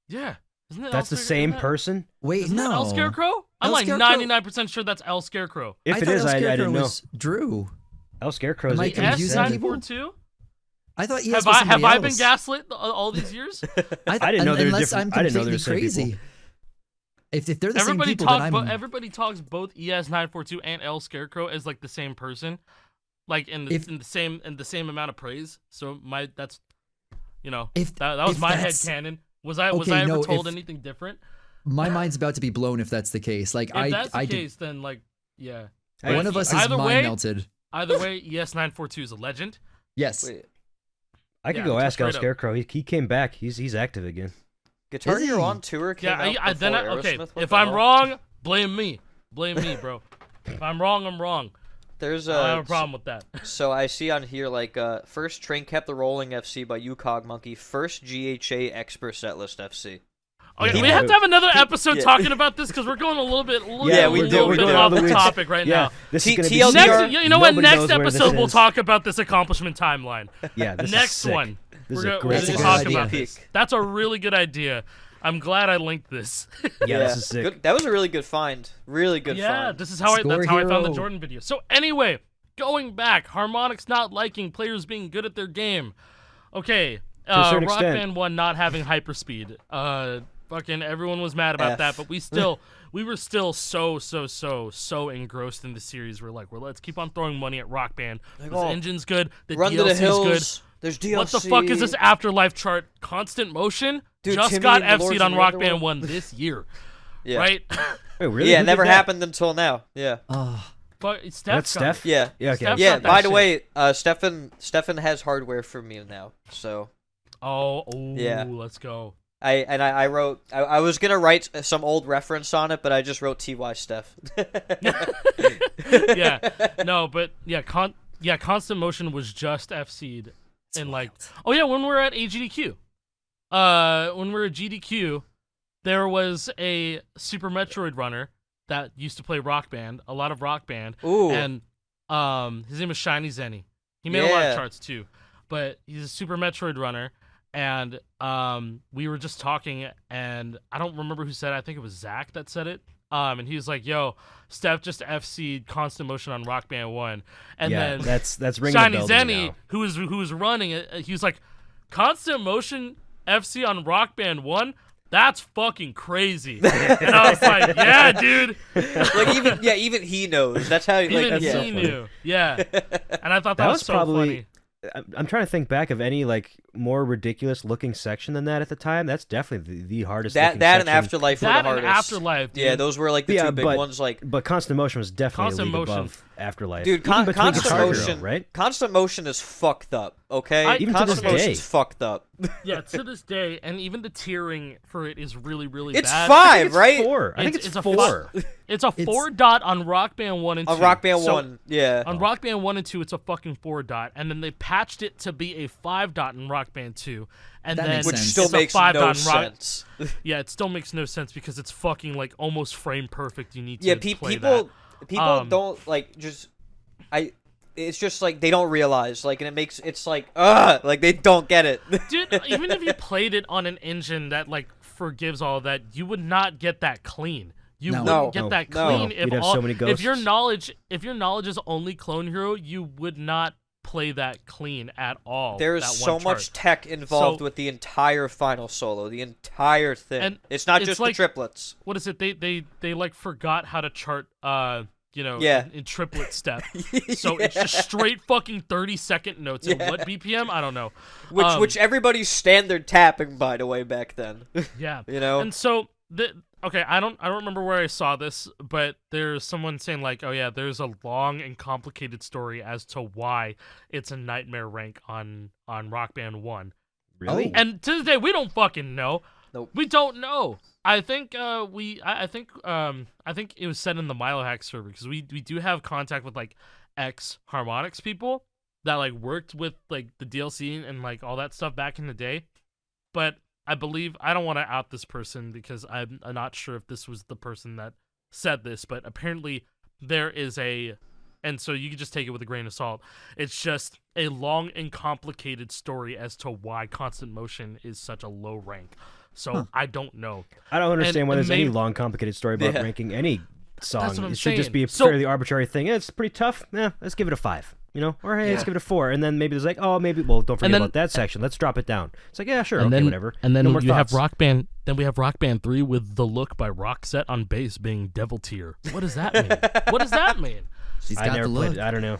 Yeah. Isn't it That's the same person? Wait, Isn't no. that El Scarecrow? I'm like Scarecrow- 99% sure that's El Scarecrow. If it thought is, El I Scarecrow didn't know. was Drew. El Scarecrow is Am I confusing people? S942? I thought Have I been gaslit all these years? I didn't know they were unless different. I'm I didn't know they completely were the same crazy. people. If they're the everybody same people, then I'm... everybody talks both ES942 and El Scarecrow as like the same person, like in the same amount of praise. So that was my headcanon. Was I ever told anything different? My mind's about to be blown if that's the case. Like if that's the case, then like yeah. One of us is mind melted. Either way, ES942 is a legend. Yes. Wait, I could go ask El Scarecrow. He came back. He's active again. Guitar Hero on Tour came out before okay. Aerosmith. If I'm wrong, blame me. Blame me, bro. If I'm wrong, I'm wrong. I don't have a problem with that. So I see on here like first Train Kept the Rolling FC by UCog Monkey, first GHA Expert Setlist FC. Okay, we have to have another episode talking about this because we're going a little bit off the topic right now. This is gonna be next, you know what? Next episode we'll talk about this accomplishment timeline. Yeah, this next is sick. one. This We're is a going great to talk about this. That's a really good idea. I'm glad I linked this. Yeah, this is sick. Good. That was a really good find. Really good find. Yeah, that's how I found the Jordan video. So anyway, going back, Harmonix not liking players being good at their game. Okay, Rock Band 1 not having hyperspeed. Fucking everyone was mad about that, but we were still so engrossed in the series. We're like, let's keep on throwing money at Rock Band. The engine's good, the DLC's good. There's DLC. What the fuck is this Afterlife chart? Constant Motion Dude, just Timmy got and the FC'd Lords on of Rock the Band Underworld. 1 this year. Yeah. Right? Wait, really? Yeah, Who it never did that? happened until now. Yeah. But Steph That's got Steph? it. Yeah. Yeah, okay. Steph Yeah, got that by the shit. way, Stefan has hardware for me now. So Yeah. Let's go. I wrote I was gonna write some old reference on it, but I just wrote TY Steph. Yeah. No, but yeah, Constant Motion was just FC'd. And like, when we were at AGDQ. When we were at GDQ, there was a Super Metroid runner that used to play Rock Band, a lot of Rock Band. Ooh. And his name was Shiny Zenny. He made a lot of charts too. But he's a Super Metroid runner. And we were just talking, and I don't remember who said it. I think it was Zach that said it. And he was like, "Yo, Steph just FC'd Constant Motion on Rock Band 1." And then that's ringing Shiny a bell to me Zenny, now. who was running it, he was like, "Constant Motion FC on Rock Band 1? That's fucking crazy." And I was like, "Yeah, dude." Like even he knows. That's how Even like he knew. Yeah. And I thought that was so probably funny. I'm trying to think back of any like more ridiculous looking section than that at the time. That's definitely the hardest. that looking and section. Afterlife were the That hardest. and Afterlife, dude. Yeah, those were like the two big ones. Like, but Constant Motion was definitely Constant a league Motion. above Afterlife. dude, Even between Constant Guitar Hero, Motion, right? Constant Motion is fucked up. Okay, Even to Constant this Motion's day. fucked up. Yeah, to this day, and even the tiering for it is really, really It's bad. 5, right? 4. I think it's a 4. It's a 4 dot on Rock Band 1 and 2. On Rock Band So, 1, yeah. On Rock Band 1 and 2, it's a fucking 4 dot, and then they patched it to be a 5 dot in Rock Band 2, and That then makes Which sense. still it's a makes 5 no dot in Rock. sense. Yeah, it still makes no sense because it's fucking like almost frame perfect. You need to Yeah, play people that. don't like just it's just like they don't realize like, and it's like like they don't get it. Dude, even if you played it on an engine that like forgives all of that, you would not get that clean. You No. wouldn't get that No. clean You'd have so many if your ghosts. knowledge is only Clone Hero, you would not play that clean at all. There is that so one much chart. tech involved So- with the entire final solo, the entire thing. And it's not it's just like- the triplets. What is it? They like forgot how to chart Yeah. in triplet step. So it's just straight fucking 30-second notes. And what BPM? I don't know. Which everybody's standard tapping, by the way, back then. Yeah. You know? And so okay, I don't remember where I saw this, but there's someone saying like, "Oh yeah, there's a long and complicated story as to why it's a nightmare rank on Rock Band 1." Really? Oh. And to this day, we don't fucking know. Nope. We don't know. I think I think it was said in the Milohack server because we do have contact with like ex Harmonix people that like worked with like the DLC and like all that stuff back in the day. But I believe I don't want to out this person because I'm not sure if this was the person that said this, but apparently there is and so you can just take it with a grain of salt. It's just a long and complicated story as to why Constant Motion is such a low rank. So I don't know. I don't understand why there's any long, complicated story about ranking any song. It should just be a fairly arbitrary thing. It's pretty tough. Let's give it a 5. Or hey, let's give it a 4. And then maybe there's like, don't forget about that section. Let's drop it down. It's like, yeah, sure, whatever. And then you have Rock Band. Then we have Rock Band 3 with The Look by Roxette on bass being devil tier. What does that mean? What does that mean? She's got the look. I don't know.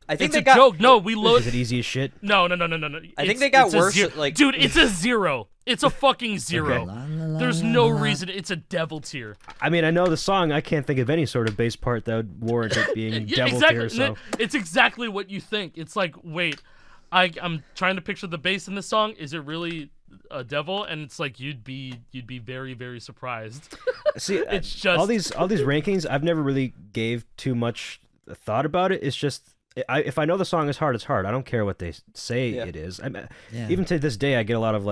I think it's a joke. No, we load. Is it easy as shit? No. I think they got worse. Dude, it's a 0. It's a fucking 0. Okay. There's no reason. It's a devil tier. I mean, I know the song. I can't think of any sort of bass part that would warrant it being devil tier. So it's exactly what you think. It's like, wait, I'm trying to picture the bass in this song. Is it really a devil? And it's like you'd be very, very surprised. See, it's just all these rankings. I've never really gave too much thought about it. It's just. If I know the song is hard, it's hard. I don't care what they say it is. Even to this day, I get a lot of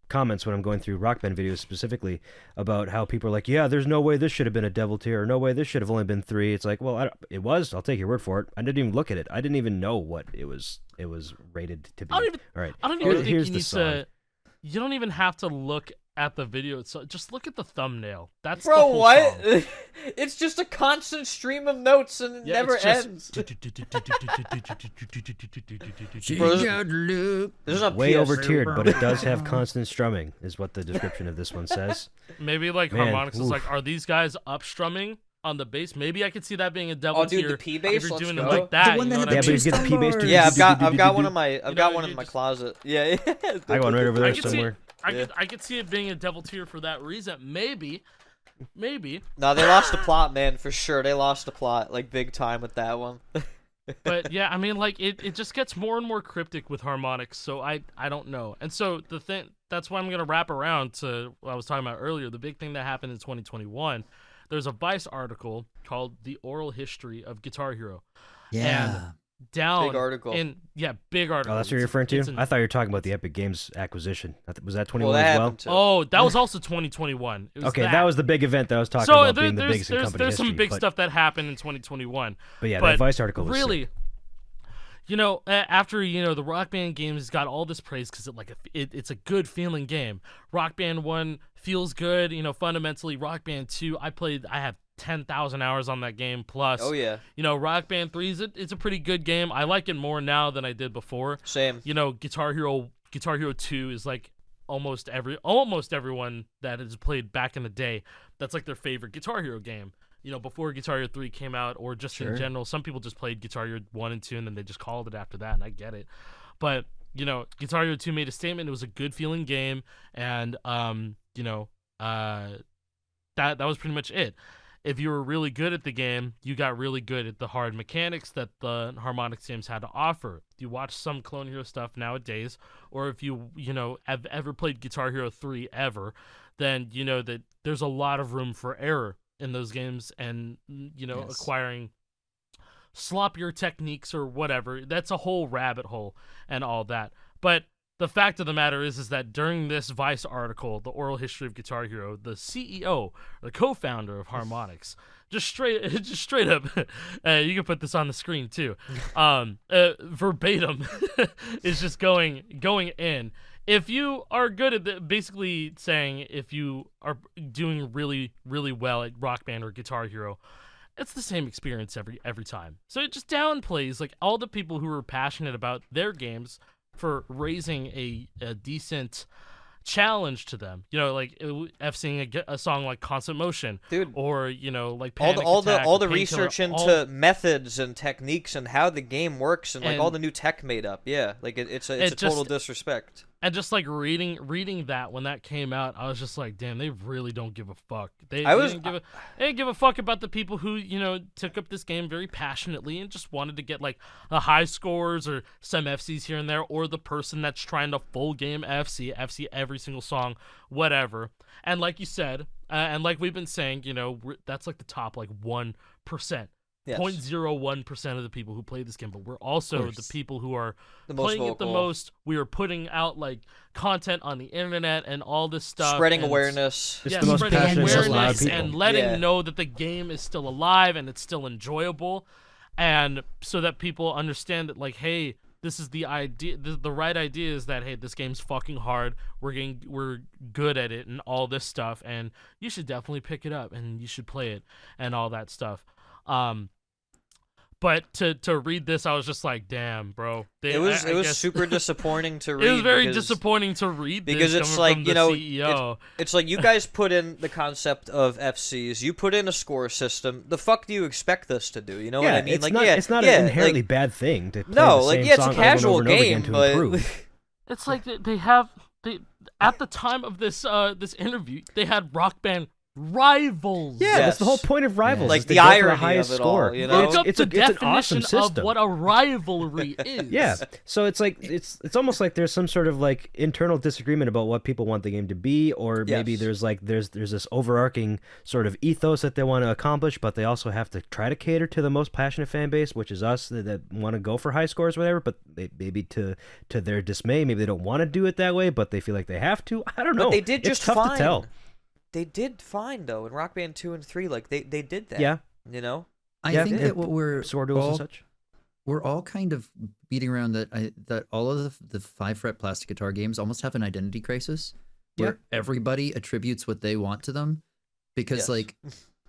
comments when I'm going through Rock Band videos specifically about how people are like, yeah, there's no way this should have been a devil tier, or no way this should have only been 3. It's like, well, it was. I'll take your word for it. I didn't even look at it. I didn't even know what it was rated to be. All right. I don't even think you need to. You don't even have to look at the video itself. Just look at the thumbnail. That's the whole song. It's just a constant stream of notes and it never ends. There's way over tiered, but it does have constant strumming, is what the description of this one says. Maybe Harmonix is like, are these guys up strumming on the bass? Maybe I could see that being a devil tier. The P bass. If you're doing it like that, but you get the P bass. Yeah, I've got one in my closet. Yeah. I got one right over there somewhere. I could see it being a devil tier for that reason. Maybe. No, they lost the plot, man, for sure. They lost the plot, big time with that one. But yeah, I mean, it just gets more and more cryptic with Harmonix, so I don't know. And so that's why I'm gonna wrap around to what I was talking about earlier. The big thing that happened in 2021. There's a Vice article called "The Oral History of Guitar Hero." Yeah. Big article. Big article. Oh, that's what you're referring to? I thought you were talking about the Epic Games acquisition. Was that 21 as well? Oh, that was also 2021. Okay, that was the big event that I was talking about being the biggest in company there's history. Some big stuff that happened in 2021. But yeah, that Vice article was really sick. After the Rock Band games got all this praise because it's a good feeling game. Rock Band 1 feels good. Fundamentally, Rock Band 2, I have 10,000 hours on that game plus. Oh yeah. Rock Band 3 it's a pretty good game. I like it more now than I did before. Same. Guitar Hero 2 is like almost everyone that has played back in the day, that's like their favorite Guitar Hero game. Before Guitar Hero 3 came out, or just in general, some people just played Guitar Hero 1 and 2 and then they just called it after that, and I get it. But, Guitar Hero 2 made a statement. It was a good feeling game, and that was pretty much it. If you were really good at the game, you got really good at the hard mechanics that the Harmonix games had to offer. You watch some Clone Hero stuff nowadays, or if you have ever played Guitar Hero 3 ever, then you know that there's a lot of room for error in those games, and acquiring sloppier techniques or whatever. That's a whole rabbit hole and all that. But the fact of the matter is that during this Vice article, The Oral History of Guitar Hero, the CEO, the co-founder of Harmonix, just straight up, you can put this on the screen too, verbatim, is just going in. If you are good at basically saying if you are doing really, really well at Rock Band or Guitar Hero, it's the same experience every time. So it just downplays all the people who are passionate about their games for raising a decent challenge to them, FCing a song like Constant Motion, dude, or Panic all Attack, the research into methods and techniques and how the game works and all the new tech made up. Yeah, it's a total disrespect. And just reading that when that came out, I was just like, damn, they really don't give a fuck. They didn't give a fuck about the people who took up this game very passionately and just wanted to get the high scores or some FCs here and there, or the person that's trying to full game FC every single song, whatever. And like you said, and like we've been saying, that's the top 1%. Yes. 0.01% of the people who play this game, but we're also the people who are playing it the most. We are putting out content on the internet and all this stuff, spreading awareness. Spreading awareness and letting know that the game is still alive and it's still enjoyable, and so that people understand that hey, this is the idea. The right idea is that, hey, this game's fucking hard. We're good at it and all this stuff, and you should definitely pick it up and you should play it and all that stuff. But to read this, I was just like, damn, bro. It was super disappointing to read. It was very disappointing to read because this it's like, from you the know, CEO. it's like you guys put in the concept of FCs, you put in a score system. The fuck do you expect this to do? You know what I mean? It's it's not an inherently bad thing to play the same it's a song casual over and over game, again to but improve. It's like they at the time of this this interview, they had Rock Band rivals. Yeah, that's the whole point of rivals. Like is the they go for irony the highest of it score. all, you know? Look up it's the an awesome definition system. of what a rivalry is. Yeah, so it's like it's almost like there's some sort of like internal disagreement about what people want the game to be, or maybe there's this overarching sort of ethos that they want to accomplish, but they also have to try to cater to the most passionate fan base, which is us that want to go for high scores, whatever. But maybe to their dismay, maybe they don't want to do it that way, but they feel like they have to. I don't know. But they did just it's tough fine. to tell. They did fine though in Rock Band 2 and 3. Like they did that. Yeah, you know. I think that what we're sword duels and such. We're all kind of beating around that all of the 5-fret plastic guitar games almost have an identity crisis where everybody attributes what they want to them because like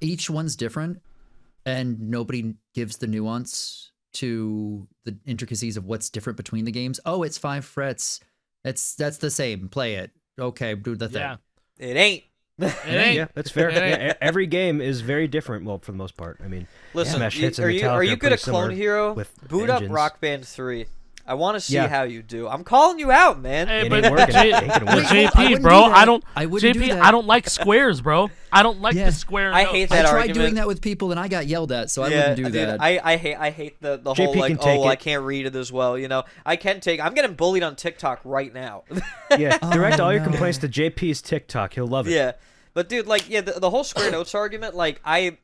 each one's different and nobody gives the nuance to the intricacies of what's different between the games. Oh, it's 5 frets. That's the same. Play it. Okay, do the thing. Yeah. It ain't. Yeah, that's fair. Yeah, every game is very different. Well, for the most part. I mean, listen, Smash hits and Metallica are you good at similar Clone Hero? with Boot engines. up Rock Band 3. I want to see how you do. I'm calling you out, man. Hey, It but ain't working. It ain't gonna work. JP, bro, I don't wouldn't like squares, bro. I don't like the square. I notes. hate that I tried argument. doing that with people and I got yelled at, so I wouldn't do dude, that. I hate the JP whole like, can take I it. can't read it as well. You know, I'm getting bullied on TikTok right now. Yeah, direct all your complaints to JP's TikTok. He'll love it. Yeah, but dude, like, the whole square notes argument. Like, I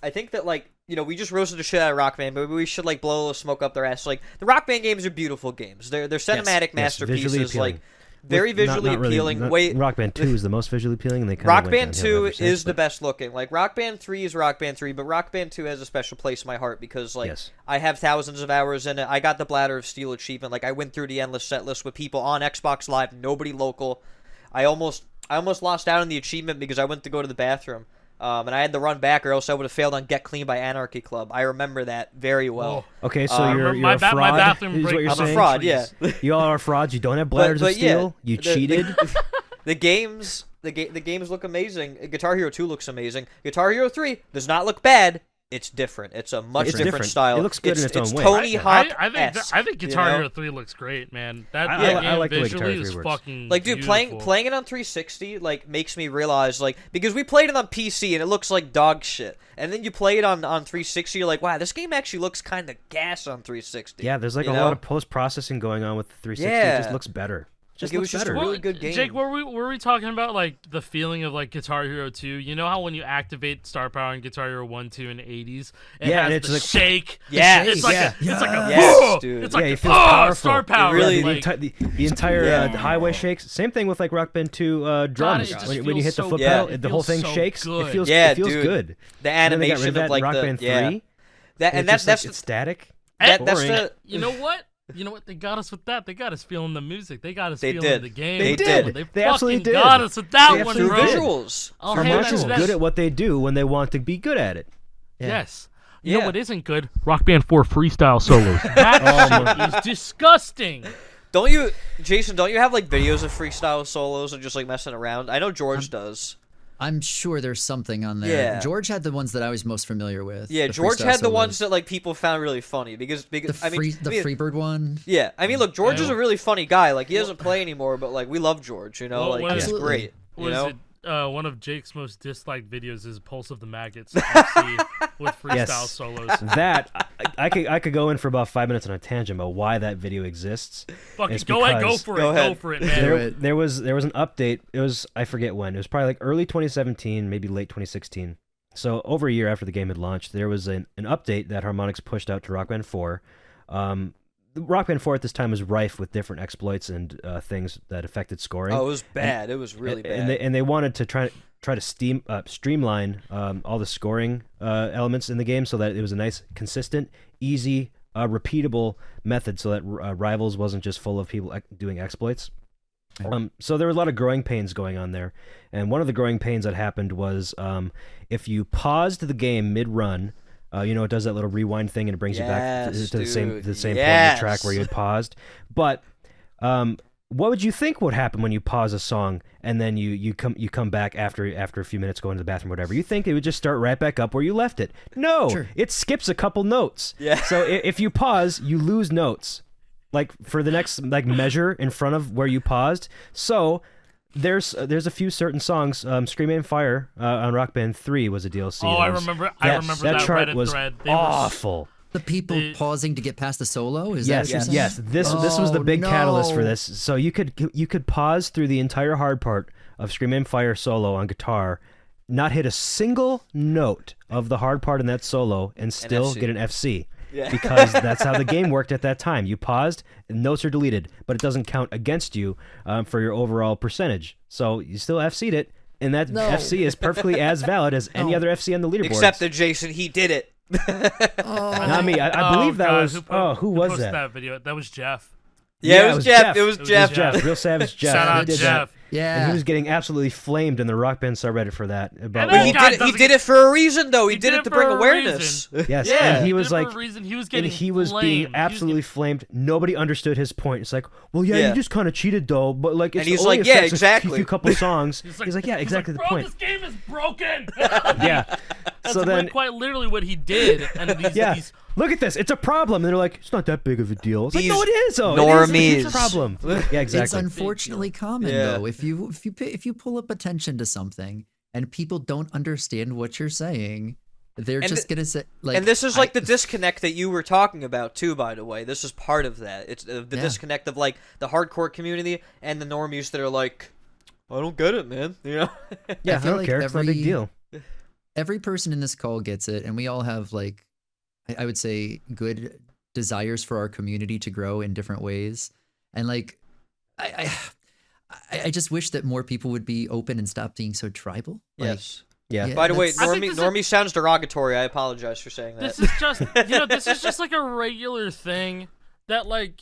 think that like, you know, we just roasted the shit out of Rock Band, but we should like blow a little smoke up their ass. Like, the Rock Band games are beautiful games. They're cinematic masterpieces. Visually like, very visually not really, appealing. Rock Band 2 is the most visually appealing, and they kind Rock of Band 2 is the best looking. Like, Rock Band 3 is Rock Band 3, but Rock Band 2 has a special place in my heart because, like, I have thousands of hours in it. I got the Bladder of Steel achievement. Like, I went through the endless set list with people on Xbox Live, nobody local. I almost lost out on the achievement because I went to go to the bathroom. And I had to run back, or else I would have failed on Get Clean by Anarchy Club. I remember that very well. Oh. Okay, so you're a fraud. My bathroom is what you're I'm saying? a fraud, yeah. You all are frauds. You don't have bladders of steel. You cheated. The games look amazing. Guitar Hero 2 looks amazing. Guitar Hero 3 does not look bad. It's different. It's a much different style. It looks good in its own way. Tony Hawk. I think Guitar Hero 3 looks great, man. That game I like the way visually Guitar 3 is works. fucking like, dude, beautiful. playing it on 360 like makes me realize, like, because we played it on PC and it looks like dog shit, and then you play it on 360, you're like, wow, this game actually looks kind of gas on 360. Yeah, there's like a lot of post processing going on with the 360. It just looks better. It was just a really good game. Jake, were we talking about like the feeling of like Guitar Hero 2? You know how when you activate Star Power in Guitar Hero 1, 2, and 80s, it has it's the like, shake. Yeah, it's like a yes, dude. It's like it feels powerful. Star Power. Really, like, the entire highway shakes. Same thing with like Rock Band 2 drums. When you hit the foot pedal, the whole thing shakes. Good. It feels dude. good. The animation of like Rock Band 3. That's it's static. That's you know what? You know what? They got us with that. They got us feeling the music. They got us feeling the game. They did. They absolutely fucking did. got us with that one, through bro. visuals. Harmonix is good at what they do when they want to be good at it. Yeah. Yes. You know what isn't good? Rock Band 4 freestyle solos. That shit is disgusting. Don't you, Jason? Don't you have like videos of freestyle solos and just like messing around? I know George does. I'm sure there's something on there. Yeah. George had the ones that I was most familiar with. Yeah, George had the ones that like people found really funny because the Freebird one. Yeah, I mean, look, George is a really funny guy. Like, he doesn't play anymore, but like we love George. You know, like he's great. You know. One of Jake's most disliked videos is Pulse of the Maggots FC with freestyle solos. That I could go in for about 5 minutes on a tangent about why that video exists. Fucking go for it, man. There was an update. It was, I forget when. It was probably like early 2017, maybe late 2016. So over a year after the game had launched, there was an update that Harmonix pushed out to Rock Band 4. Rock Band 4 at this time was rife with different exploits and things that affected scoring. Oh, it was bad. It was really bad. And they wanted to try to streamline all the scoring elements in the game so that it was a nice, consistent, easy repeatable method so that Rivals wasn't just full of people doing exploits. So there were a lot of growing pains going on there, and one of the growing pains that happened was if you paused the game mid-run, it does that little rewind thing and it brings you back to the same point of the track where you had paused. But what would you think would happen when you pause a song and then you come back after a few minutes, going to the bathroom, whatever? You think it would just start right back up where you left it? No, sure. It skips a couple notes. Yeah. So if you pause, you lose notes, like for the next measure in front of where you paused. So there's a few certain songs. Scream Aim Fire on Rock Band 3 was a DLC. Oh, I remember that chart Reddit was thread. Awful. The people pausing to get past the solo? Is yes, that what yes. This was the big catalyst for this. So you could pause through the entire hard part of Scream Aim Fire solo on guitar, not hit a single note of the hard part in that solo, and still get an FC. Yeah. Because that's how the game worked at that time. You paused, notes are deleted, but it doesn't count against you for your overall percentage. So you still FC'd it, and that FC is perfectly as valid as any other FC on the leaderboard. Except that Jason, he did it. Not me. I believe that was. Who was that video? That was Jeff. Yeah, it was Jeff. It was Jeff. Real savage Jeff. Shout out Jeff. That. Yeah, and he was getting absolutely flamed in the Rock Band subreddit for that. But he did it for a reason, though. He did it to bring awareness. Yes, yeah, and he was like, he was being absolutely flamed. Nobody understood his point. It's like, well, you just kind of cheated though, but like, it's and he's only like, yeah, exactly. A few couple songs. He's like, yeah, exactly the point. This game is broken. Yeah. So then, quite literally what he did, and these look at this. It's a problem. And they're like, it's not that big of a deal. It's like, no, it is. Oh, normies. It's a problem. Yeah, exactly. It's unfortunately common though. If you pull up attention to something and people don't understand what you're saying, they're just gonna say like. And this is like the disconnect that you were talking about too. By the way, this is part of that. It's the disconnect of like the hardcore community and the normies that are like, I don't get it, man. Yeah, I don't care. It's not a big deal. Every person in this call gets it, and we all have like, I would say, good desires for our community to grow in different ways, and like, I just wish that more people would be open and stop being so tribal. Yes. Yeah. By the way, normie sounds derogatory. I apologize for saying that. This is just like a regular thing that like,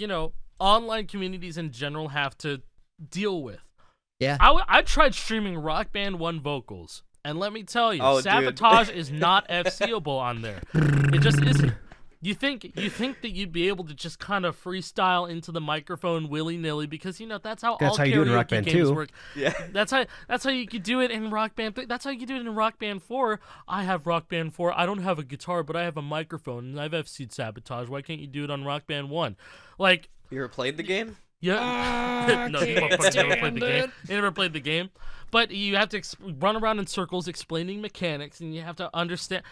online communities in general have to deal with. Yeah. I tried streaming Rock Band 1 vocals. And let me tell you, Sabotage is not FCable on there. It just isn't. You think that you'd be able to just kind of freestyle into the microphone willy-nilly because that's how all karaoke games work. Yeah. That's how you could do it in Rock Band 3. That's how you could do it in Rock Band 4. I have Rock Band 4. I don't have a guitar, but I have a microphone and I've FC'd Sabotage. Why can't you do it on Rock Band 1? Like, you ever played the game? Yeah. No, he never played the game. He never played the game. But you have to run around in circles explaining mechanics, and you have to understand.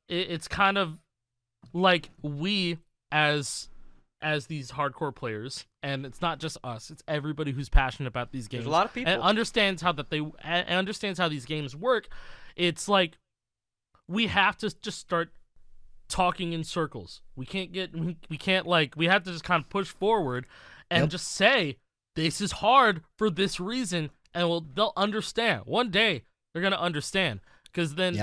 It's kind of like we as these hardcore players, and it's not just us; it's everybody who's passionate about these games. There's a lot of people and understands how these games work. It's like we have to just start talking in circles. We have to just kind of push forward and just say this is hard for this reason. And they'll understand. One day they're gonna understand, because then,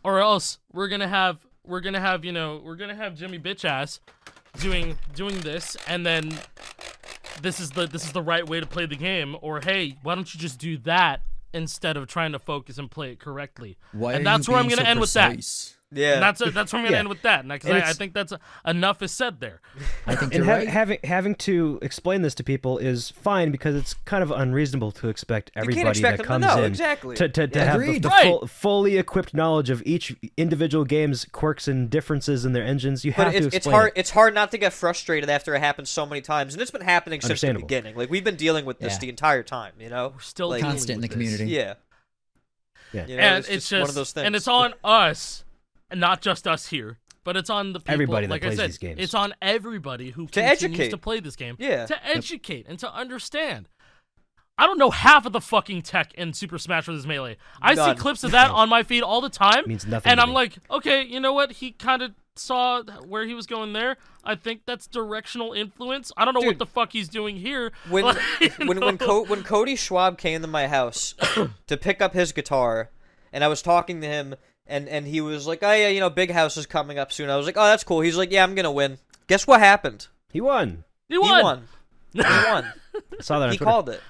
or else we're gonna have Jimmy Bitchass doing this, and then this is the right way to play the game. Or hey, why don't you just do that instead of trying to focus and play it correctly? And that's where I'm gonna end with that. Yeah, and that's where I'm gonna end with that. And I think that's enough is said there. I think you're right. Having to explain this to people is fine, because it's kind of unreasonable to expect everybody that comes in to have the fully equipped knowledge of each individual game's quirks and differences in their engines. You have to explain. It's hard not to get frustrated after it happens so many times, and it's been happening since the beginning. Like, we've been dealing with this the entire time. We're still constant in the community. Yeah. And it's just one of those things. And it's on us. And not just us here, but it's on the people. Everybody that plays these games. It's on everybody who continues to play this game. Yeah. To educate and to understand. I don't know half of the fucking tech in Super Smash Bros. Melee. I see clips of that on my feed all the time. Means nothing. And I'm like, okay, you know what? He kind of saw where he was going there. I think that's directional influence. I don't know what the fuck he's doing here. When Cody Schwab came to my house to pick up his guitar, and I was talking to him, and he was like, oh yeah, Big House is coming up soon. I was like, oh, that's cool. He's like, yeah, I'm gonna win. Guess what happened? He won. He won. I saw that on He Twitter. called it.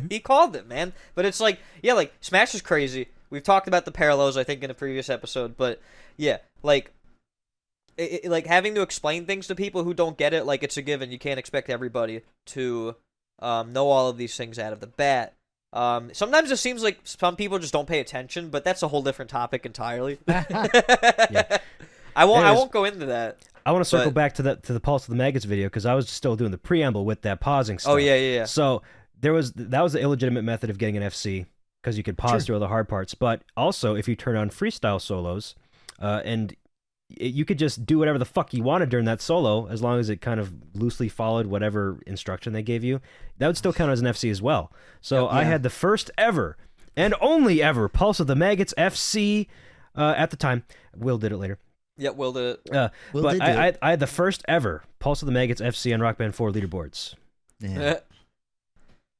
He called it, man. But it's like, yeah, like, Smash is crazy. We've talked about the parallels, I think, in a previous episode. But, yeah, like, like having to explain things to people who don't get it, like, it's a given. You can't expect everybody to know all of these things out of the bat. Sometimes it seems like some people just don't pay attention, but that's a whole different topic entirely. Yeah. I won't go into that. I want to circle back to the Pulse of the Maggots video because I was still doing the preamble with that pausing stuff. Oh yeah. So that was the illegitimate method of getting an FC because you could pause through all the hard parts. But also, if you turn on freestyle solos, you could just do whatever the fuck you wanted during that solo, as long as it kind of loosely followed whatever instruction they gave you. That would still count as an FC as well. So I had the first ever and only ever Pulse of the Maggots FC at the time. Will did it later. Yeah, Will did it. But I had the first ever Pulse of the Maggots FC on Rock Band 4 leaderboards. Yeah.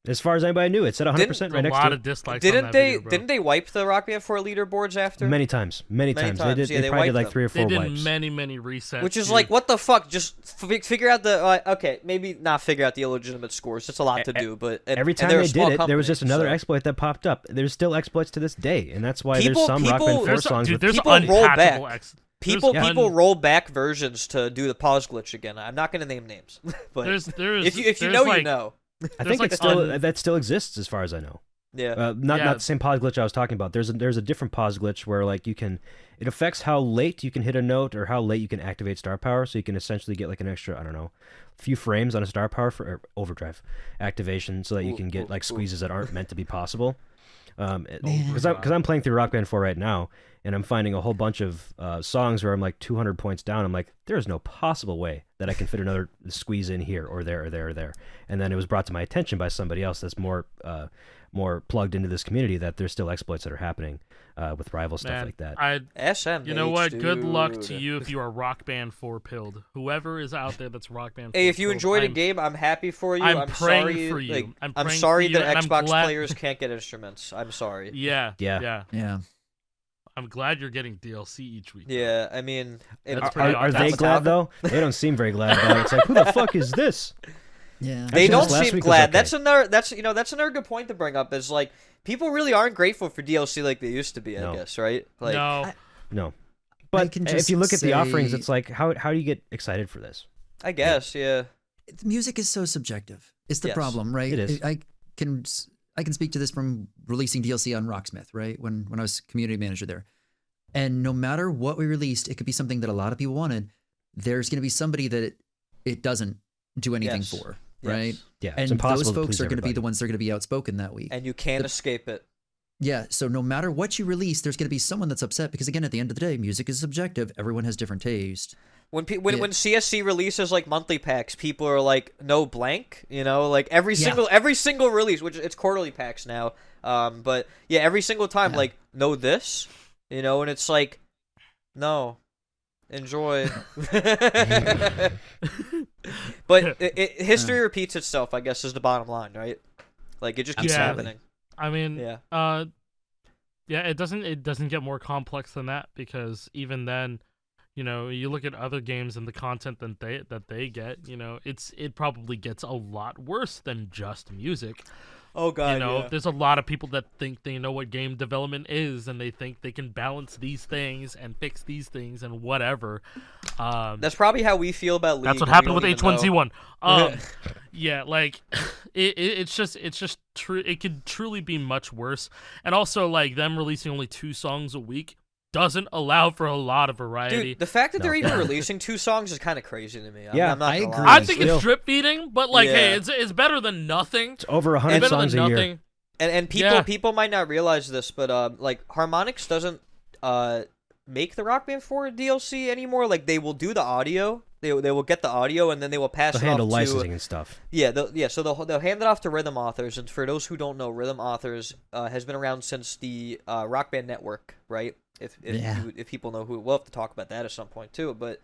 As far as anybody knew, it said 100% right next to it. A lot of dislikes. Didn't on that they? video, bro. Didn't they wipe the Rock Band 4 leaderboards after? Many times. They did. Yeah, They probably did like wiped 3 or 4 They wipes. did many resets. Which is dude. like, what the fuck? Just figure out the okay, maybe not figure out the illegitimate scores. It's a lot to do, but Every time they did it, there was just another exploit that popped up. There's still exploits to this day, and that's why there's some Rock Band 4 songs with there's people roll back. People roll back versions to do the pause glitch again. I'm not going to name names, but if you know, like, you know. I think it's still that still exists as far as I know. Yeah. Not the same pause glitch I was talking about. There's a different pause glitch where like it affects how late you can hit a note or how late you can activate star power, so you can essentially get like an extra, I don't know, few frames on a star power for overdrive activation, so that you can get like squeezes that aren't meant to be possible. Because I'm playing through Rock Band 4 right now, and I'm finding a whole bunch of songs where I'm like 200 points down. I'm like, there's no possible way that I can fit another squeeze in here or there or there or there. And then it was brought to my attention by somebody else that's more plugged into this community that there's still exploits that are happening with rival stuff like that. SMH, you know what? dude. Good luck to you if you are Rock Band 4 pilled. Whoever is out there that's Rock Band 4 Hey, if you pilled, enjoyed a game, I'm happy for you. I'm praying sorry, for you. Like, I'm I'm praying sorry for you, that and I'm Xbox glad- players can't get instruments. I'm sorry. Yeah. Yeah. I'm glad you're getting DLC each week. Yeah, I mean, Are they glad though? They don't seem very glad about it. It's like, who the fuck is this? Yeah. They don't last seem week was glad. okay. That's another good point to bring up. Is like people really aren't grateful for DLC like they used to be. No. I guess, right? Like, No. But can if just you look at the offerings, say- it's like, how do you get excited for this? I guess, yeah. Music is so subjective. It's the Yes, problem, right? it is. I can speak to this from releasing DLC on Rocksmith, right? When I was community manager there. And no matter what we released, it could be something that a lot of people wanted. There's going to be somebody that it doesn't do anything Yes. for, Yes. right? Yeah, And it's impossible those to folks please are going to be everybody. the ones that are going to be outspoken that week. And you can't escape it. Yeah, so no matter what you release, there's going to be someone that's upset because, again, at the end of the day, music is subjective. Everyone has different taste. When CSC releases like monthly packs, people are like, no blank, you know, like every single release, which it's quarterly packs now. But yeah, every single time, like, no this, you know, and it's like, no, enjoy. But history repeats itself, I guess, is the bottom line, right? Like it just keeps happening. I mean, yeah. It doesn't get more complex than that, because even then, you know, you look at other games and the content that they get, you know, it probably gets a lot worse than just music. Oh god, you know, there's a lot of people that think they know what game development is, and they think they can balance these things and fix these things and whatever. That's probably how we feel about League. That's what happened with H1Z1. Yeah, like it's just true. It could truly be much worse. And also, like, them releasing only 2 songs a week doesn't allow for a lot of variety. Dude, the fact that they're even releasing 2 songs is kind of crazy to me. Yeah, I'm not I gonna agree. lie. I think it's drip feeding, but like, hey, it's better than nothing. It's over 100 Better songs than a year. nothing. And people might not realize this, but like Harmonix doesn't make the Rock Band 4 DLC anymore. Like they will do the audio, they will get the audio, and then they will pass They'll it handle off licensing to and stuff. So they'll hand it off to Rhythm Authors. And for those who don't know, Rhythm Authors has been around since the Rock Band Network, right? If people know who, we'll have to talk about that at some point too. But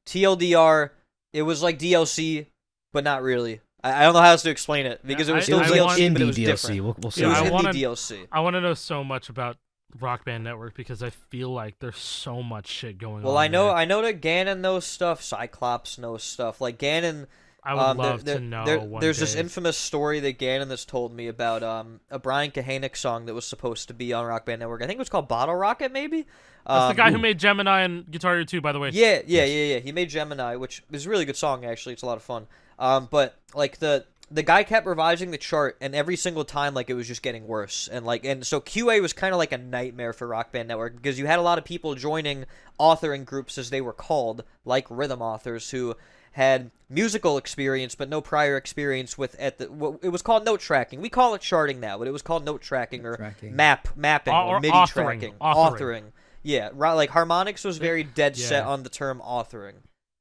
TLDR, it was like DLC, but not really. I don't know how else to explain it because it was still DLC, but it was indie different. DLC. We'll see. It was I indie wanna- DLC. I want to know so much about Rock Band Network because I feel like there's so much shit going on. Well, I know that Ganon knows stuff. Cyclops knows stuff. Like Ganon. I would love to know. There's this infamous story that Ganon has told me about a Brian Kahanik song that was supposed to be on Rock Band Network. I think it was called Bottle Rocket, maybe. That's the guy who made Gemini and Guitar Hero 2, by the way. Yeah. He made Gemini, which is a really good song, actually. It's a lot of fun. But like the guy kept revising the chart, and every single time, like, it was just getting worse. And so QA was kind of like a nightmare for Rock Band Network because you had a lot of people joining authoring groups, as they were called, like rhythm authors, who had musical experience but no prior experience with it was called note tracking. We call it charting now, but it was called note tracking or mapping or MIDI tracking. Authoring. Yeah, right. Like Harmonix was very dead set on the term authoring,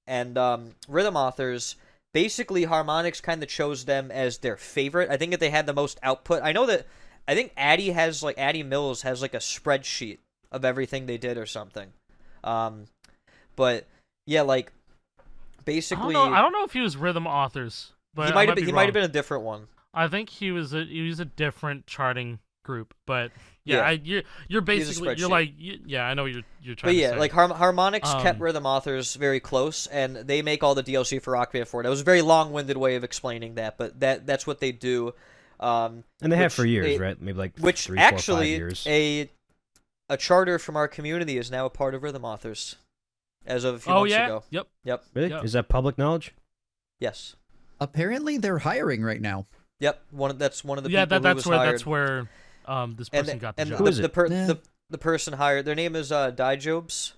and rhythm authors. Basically, Harmonix kind of chose them as their favorite. I think that they had the most output. I think Addy Mills has like a spreadsheet of everything they did or something. But yeah, like basically, I don't know if he was rhythm authors, but he might have been a different one. I think he was a different charting group, but you're basically I know you're trying. But to say. like Harmonix kept rhythm authors very close, and they make all the DLC for Rock Band 4. That was a very long-winded way of explaining that, but that's what they do. And they have for years, right? Maybe like 3, 4, 5 years. A charter from our community is now a part of rhythm authors, as of a few months ago. Yep. Really? Yep. Is that public knowledge? Yes. Apparently, they're hiring right now. Yep. That's one of the people who was hired. That's where this person got the job. Who is it? The person hired. Their name is Dijobs.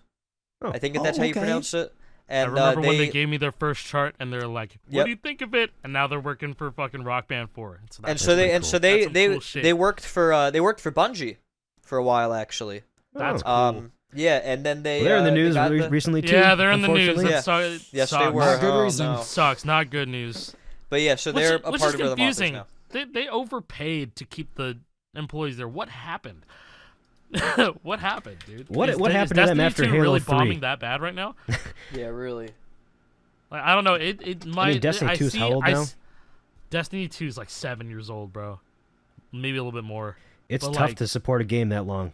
Oh. I think that's how you pronounce it. And I remember when they gave me their first chart, and they're like, "What do you think of it?" And now they're working for fucking Rock Band 4. So they worked for Bungie for a while, actually. That's cool. Yeah, and then they're in the news recently too. Yeah, they're in the news. Yeah. Yes, they were. Not good reason. No. Sucks. Not good news. But yeah, so they're a part of Rhythm Authors now. They overpaid to keep the employees there. What happened? What happened, dude? What happened to them after Halo really 3? Bombing that bad right now? Yeah, really. Like, I don't know. It might. I mean, Destiny 2 is how old now? Destiny 2 is like 7 years old, bro. Maybe a little bit more. It's tough to support a game that long.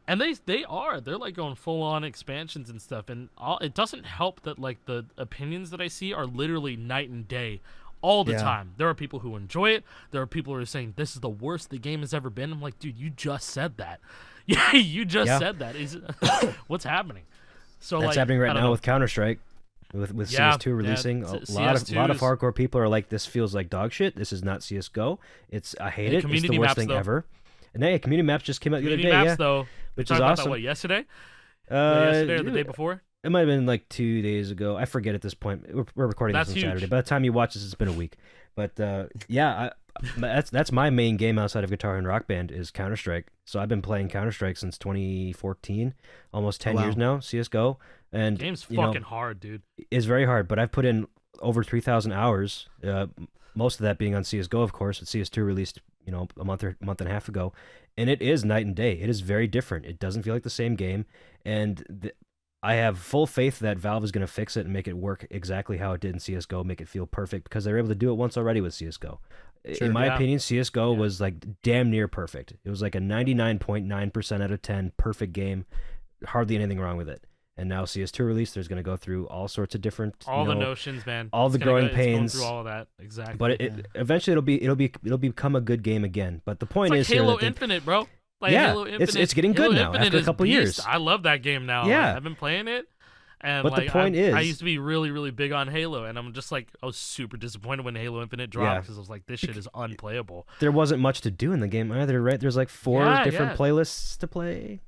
And they're like going full on expansions and stuff, and it doesn't help that like the opinions that I see are literally night and day all the time. There are people who enjoy it. There are people who are saying this is the worst the game has ever been. I'm like, dude, you just said that. Yeah, you just said that. What's happening? So that's happening right now with Counter-Strike. With CS2 releasing, a lot of hardcore people are like, this feels like dog shit. This is not CS:GO. I hate it. It's the worst thing ever. And hey, community maps just came out the other day. Though, which is awesome. That, yesterday? Yesterday or the day before? It might have been like 2 days ago. I forget at this point. We're recording this on Saturday. By the time you watch this, it's been a week. But that's my main game outside of Guitar and Rock Band is Counter-Strike. So I've been playing Counter-Strike since 2014, almost 10 years now. CS:GO. And game's fucking hard, dude. It's very hard, but I've put in over 3,000 hours. Most of that being on CS:GO, of course. CS2 released, a month and a half ago, and it is night and day. It is very different. It doesn't feel like the same game, and I have full faith that Valve is going to fix it and make it work exactly how it did in CS:GO, make it feel perfect, because they were able to do it once already with CS:GO. Sure, in my opinion, CS:GO was like damn near perfect. It was like a 99.9% out of 10 perfect game, hardly anything wrong with it. And now CS2 release, there's going to go through all sorts of different, the notions, man, all the growing pains, through all of that, exactly. But eventually it'll become a good game again. But the point is, Halo Infinite, bro. Like Halo Infinite, it's getting good now after a couple years. I love that game now. Yeah, I've been playing it. And but the point is, I used to be really, really big on Halo, and I'm just like, I was super disappointed when Halo Infinite dropped because I was like, this shit is unplayable. There wasn't much to do in the game either, right? There's like 4 different playlists to play.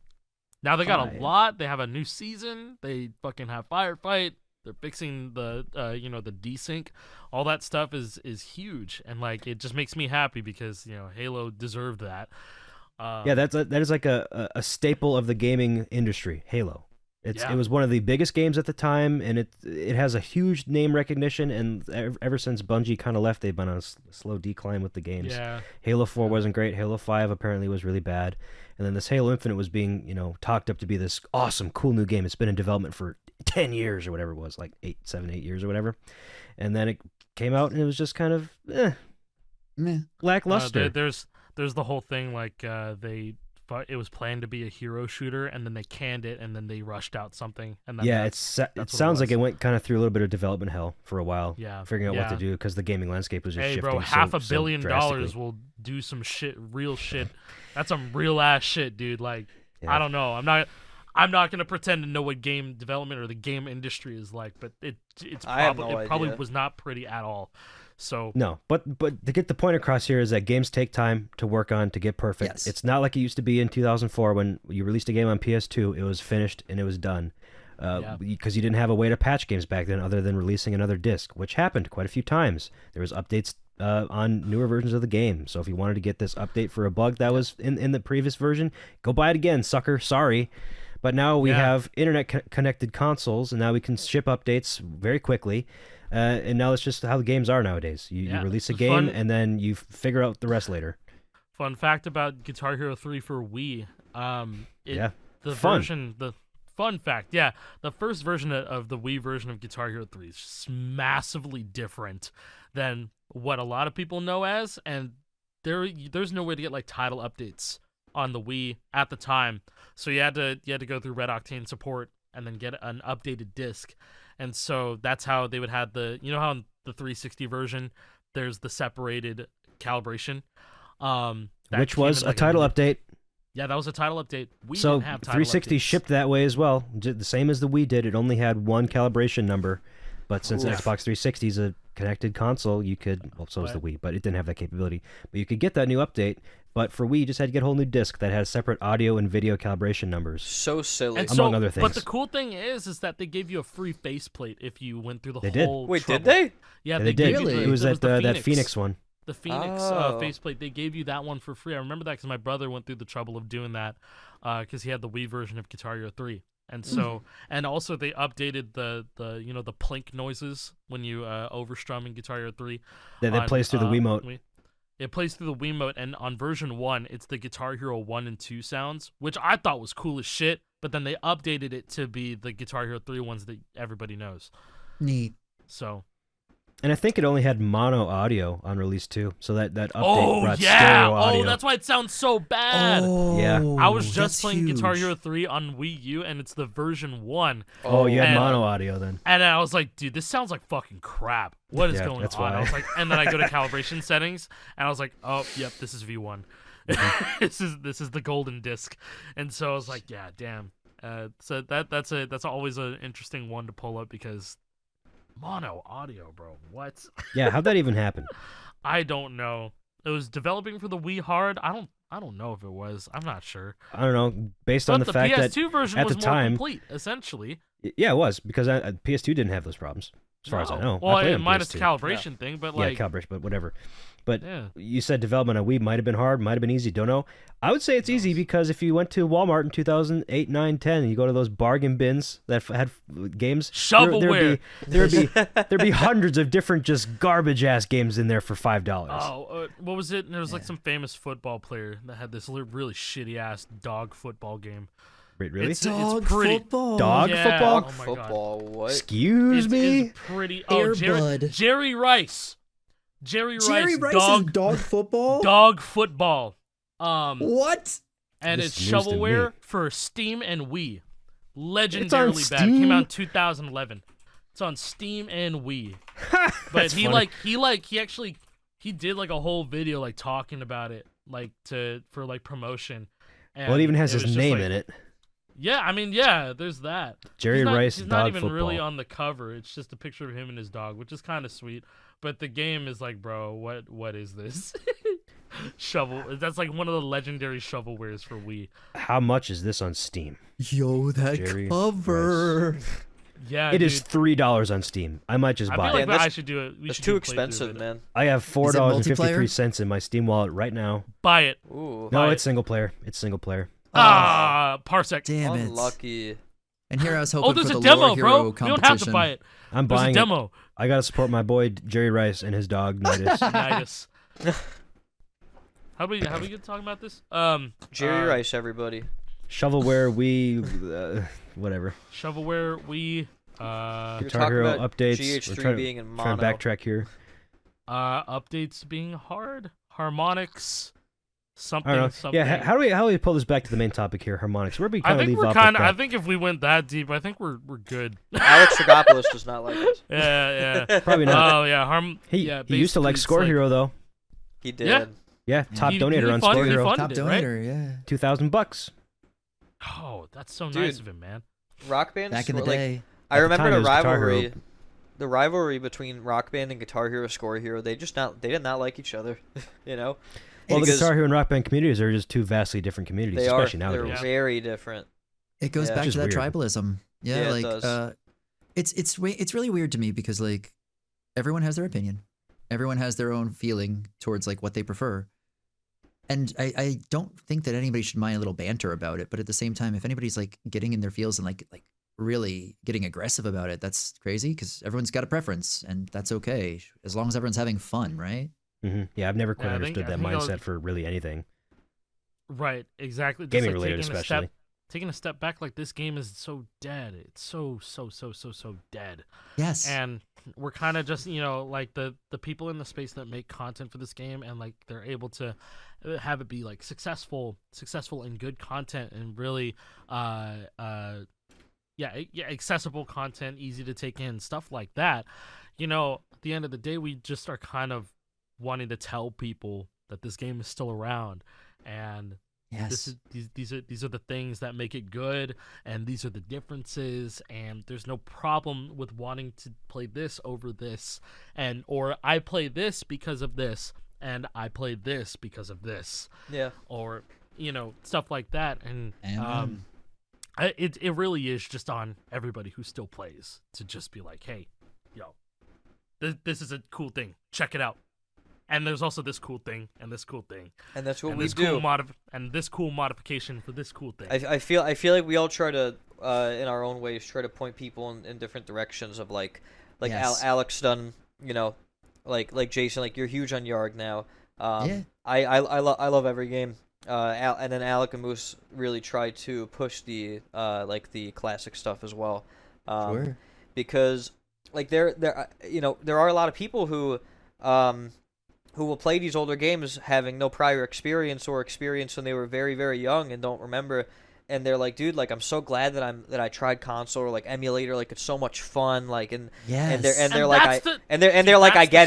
Now they got a lot. They have a new season. They fucking have Firefight. They're fixing the the desync. All that stuff is huge, and like it just makes me happy because Halo deserved that. That is like a staple of the gaming industry. Halo. It was one of the biggest games at the time, and it has a huge name recognition. And ever since Bungie kind of left, they've been on a slow decline with the games. Yeah. Halo 4 wasn't great. Halo 5 apparently was really bad. And then this Halo Infinite was being, talked up to be this awesome, cool new game. It's been in development for 10 years or whatever it was, like 8 years or whatever. And then it came out, and it was just kind of lackluster. There's the whole thing, like they it was planned to be a hero shooter, and then they canned it, and then they rushed out something. And then it sounds like it went kind of through a little bit of development hell for a while. Yeah, figuring out what to do because the gaming landscape was just shifting. Bro, $500 million will do some shit, real shit. That's some real ass shit, dude. Like, I don't know. I'm not gonna pretend to know what game development or the game industry is like, but it probably was not pretty at all. So no, but to get the point across here is that games take time to work on to get perfect. Yes. It's not like it used to be in 2004 when you released a game on PS2, it was finished and it was done. Because you didn't have a way to patch games back then other than releasing another disc, which happened quite a few times. There was updates on newer versions of the game. So if you wanted to get this update for a bug that was in the previous version, go buy it again, sucker. Sorry. But now we have internet-connected consoles, and now we can ship updates very quickly. And now that's just how the games are nowadays. You release a game, and then you figure out the rest later. Fun fact about Guitar Hero 3 for Wii. Fun fact, the first version of the Wii version of Guitar Hero 3 is just massively different than what a lot of people know as, and there's no way to get like title updates on the Wii at the time. So you had to go through Red Octane support and then get an updated disc. And so that's how they would have how in the 360 version there's the separated calibration. Which was a title update. Yeah, that was a title update. We so didn't have title 360 updates. Shipped that way as well, the same as the Wii did. It only had one calibration number, but since Xbox 360 is a connected console, you could. Well, so is the Wii, but it didn't have that capability. But you could get that new update. But for Wii, you just had to get a whole new disc that had separate audio and video calibration numbers. So silly, among other things. But the cool thing is that they gave you a free faceplate if you went through the whole. Wait, trouble. did they? Yeah, they did. Really? It was that Phoenix one. The Phoenix faceplate, they gave you that one for free. I remember that because my brother went through the trouble of doing that because he had the Wii version of Guitar Hero 3. And so, and also they updated the plink noises when you overstrum in Guitar Hero 3. That plays through the Wiimote. It plays through the Wiimote, and on version 1, it's the Guitar Hero 1 and 2 sounds, which I thought was cool as shit, but then they updated it to be the Guitar Hero 3 ones that everybody knows. Neat. So... And I think it only had mono audio on release 2, so that update brought stereo audio. Oh, that's why it sounds so bad. Oh, yeah. I was just playing huge. Guitar Hero 3 on Wii U, and it's the version 1. Oh, you had mono audio then. And I was like, dude, this sounds like fucking crap. What is going that's on? why. I was like, and then I go to calibration settings, and I was like, oh, yep, this is V1. this is the golden disc. And so I was like, yeah, damn. So that's always an interesting one to pull up because mono audio, bro. What? Yeah, how'd that even happen? I don't know. It was developing for the Wii hard. I don't know if it was. I'm not sure. I don't know. Based on the fact that the PS2 version at was the time, more complete, essentially. Yeah, it was because PS2 didn't have those problems, as far as I know. Well, minus the calibration thing, but like calibration, but whatever. But you said development on Wii might have been hard, might have been easy. Don't know. I would say it's easy because if you went to Walmart in 2008, 9, 10, and you go to those bargain bins that had games, Shovelware, there'd be hundreds of different just garbage ass games in there for $5. Oh, what was it? There was like some famous football player that had this really shitty ass dog football game. Wait, really? It's pretty football. Dog football? Oh my football. God. What? Excuse me. It's pretty. Air Jerry Rice. Jerry Rice is dog football. Dog football. What? And This it's news to shovelware me. for Steam and Wii. It's on Legendarily bad. It came Steam? out in 2011. It's on Steam and Wii. But he funny. he did like a whole video like talking about it for promotion. And Well, it even has was his just, name like- in it. Yeah, I mean, there's that. Jerry Rice He's dog not even football. really on the cover. It's just a picture of him and his dog, which is kind of sweet. But the game is like, bro, what is this? That's like one of the legendary shovelwares for Wii. How much is this on Steam? Yo, that Jerry cover. Yeah, It is $3 on Steam. I might just I buy feel it. like I should do it. It's too expensive, man. I have Is it $4.53 in my Steam wallet right now. Buy it. Ooh. No, Buy it's single player. It's single player. Parsec. Damn it. Unlucky. And here I was hoping There's for a the demo, Lore bro. Hero You competition. don't have to buy it. I'm There's a buying demo. it. I gotta support my boy Jerry Rice and his dog Nidus. Nice. How we get talking about this? Jerry Rice, everybody. Shovelware, Wii, whatever. Shovelware, Wii, You're Guitar talking Hero about updates. GH3 We're trying, being in trying mono. to backtrack here. updates being hard. Harmonix. something. Yeah, how do we pull this back to the main topic here, Harmonix? Where do we kind of leave off? I think if we went that deep, I think we're good. Alex Tragopoulos does not like it. Yeah. Probably not. Oh yeah, he used to like Score Hero though. He did. Yeah, top donator on Score Hero. Top donator, yeah. $2,000. Oh, that's so nice of him, man. Rock Band back in the day. I remember the rivalry between Rock Band and Guitar Hero, Score Hero. They did not like each other, you know. Well, the Guitar Hero and Rock Band communities are just two vastly different communities, especially nowadays. They're very different. It goes back to that tribalism. Yeah, like it does. It's really weird to me because like everyone has their opinion, everyone has their own feeling towards like what they prefer, and I don't think that anybody should mind a little banter about it. But at the same time, if anybody's like getting in their feels and like really getting aggressive about it, that's crazy because everyone's got a preference, and that's okay as long as everyone's having fun, right? Mm-hmm. Yeah, I've never quite understood that mindset for really anything. Right, exactly. Gaming related, especially. Taking a step back, like this game is so dead. It's so dead. Yes. And we're kind of just, like the people in the space that make content for this game, and like they're able to have it be like successful and good content, and really, accessible content, easy to take in, stuff like that. At the end of the day, we just are kind of wanting to tell people that this game is still around, and these are the things that make it good, and these are the differences, and there's no problem with wanting to play this over this, or I play this because of this, and I play this because of this, or stuff like that, and it really is just on everybody who still plays to just be like, hey, this is a cool thing, check it out. And there's also this cool thing, and this cool thing, and that's what we do. And this cool modification for this cool thing. I feel like we all try to, in our own ways, try to point people in different directions. Of Alex done, like Jason, like you're huge on Yarg now. I love every game. And then Alec and Moose really try to push the the classic stuff as well. Sure. Because like there are a lot of people who will play these older games having no prior experience or experience when they were very, very young and don't remember, and they're like, dude, like I'm so glad that I tried console or like emulator, like it's so much fun, like I get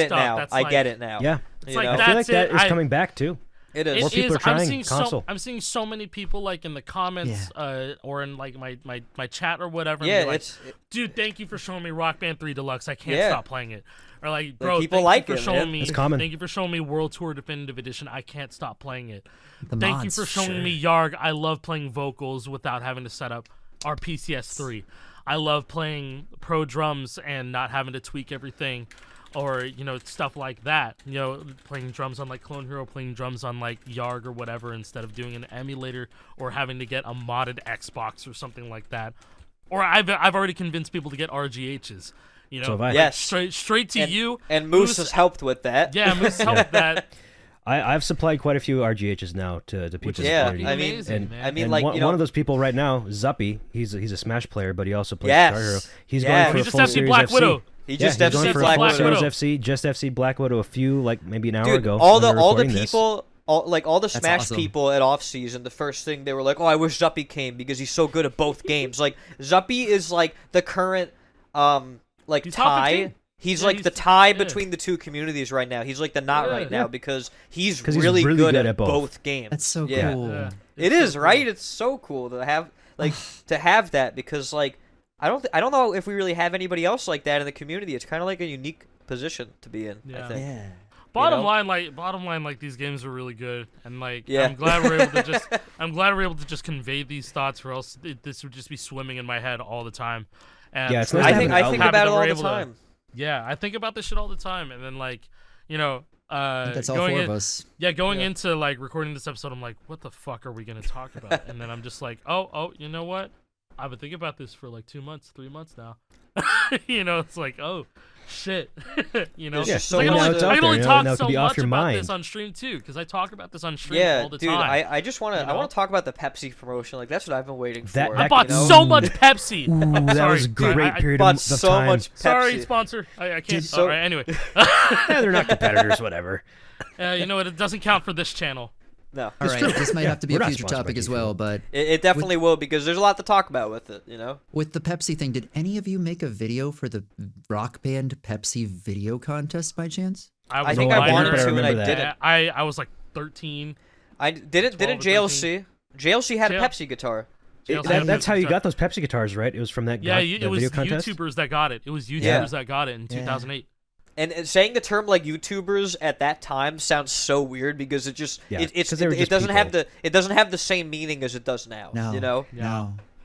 it now. I get it now. Yeah, I feel like that is coming back too. It is. More people are trying console. I'm seeing so many people like in the comments or in like my chat or whatever. Yeah, like, dude, thank you for showing me Rock Band 3 Deluxe. I can't stop playing it. Or like, bro, people thank like you for it, showing man. me. It's common. Thank you for showing me World Tour Definitive Edition. I can't stop playing it. The thank you mods, for showing me Yarg. I love playing vocals without having to set up our PCS3. I love playing Pro Drums and not having to tweak everything. Or, stuff like that. Playing drums on like Clone Hero, playing drums on like Yarg or whatever, instead of doing an emulator or having to get a modded Xbox or something like that. Or I've already convinced people to get RGHs. So have I. Yes. Straight to you. And Moose has helped with that. Yeah, Moose has helped with that. I've supplied quite a few RGHs now to people's community. One of those people right now, Zuppy, he's a Smash player, but he also plays Guitar Hero. He's going for a full Series Black FC. Widow. He just FC Black Widow. Just FC Black Widow maybe an hour ago. All the people, all the Smash people at off season, the first thing they were like, "Oh, I wish Zuppy came because he's so good at both games." Like Zuppy is like the current tie. He's the tie between the two communities right now. He's like the knot right now because he's really good at both games. That's so cool. Yeah. It is, right? It's so cool to have that because like I don't know if we really have anybody else like that in the community. It's kind of like a unique position to be in. Yeah. I think. Yeah. Bottom line, these games are really good, and I'm glad we're able to just convey these thoughts, or else this would just be swimming in my head all the time. And it's I think about it all the time. I think about this shit all the time, and then that's all four of us. Yeah, going into like recording this episode, I'm like, what the fuck are we gonna talk about? And then I'm just like, oh, you know what? I've been thinking about this for like 2 months, 3 months now. It's like, oh, shit. Yeah, I can only talk so much about this on stream too, because I talk about this on stream all the time. I just want to. I want to talk about the Pepsi promotion. Like that's what I've been waiting for. I bought so much Pepsi. That was a great period of time. So much Pepsi. Sorry, sponsor. I can't. All right, anyway. They're not competitors. Whatever. It doesn't count for this channel. No. All right, this might have to be We're a not future sponsored by topic as G Fuel. well, but It definitely will, because there's a lot to talk about with it, you know? with the Pepsi thing, did any of you make a video for the Rock Band Pepsi video contest by chance? I think I wanted to and I didn't. I was like 13. I didn't JLC. JLC had a Pepsi guitar. That's how you got those Pepsi guitars, right? It was from that. It was video contest? YouTubers that got it. It was YouTubers that got it in 2008. And saying the term like YouTubers at that time sounds so weird because it just it doesn't have the same meaning as it does now. No, you know?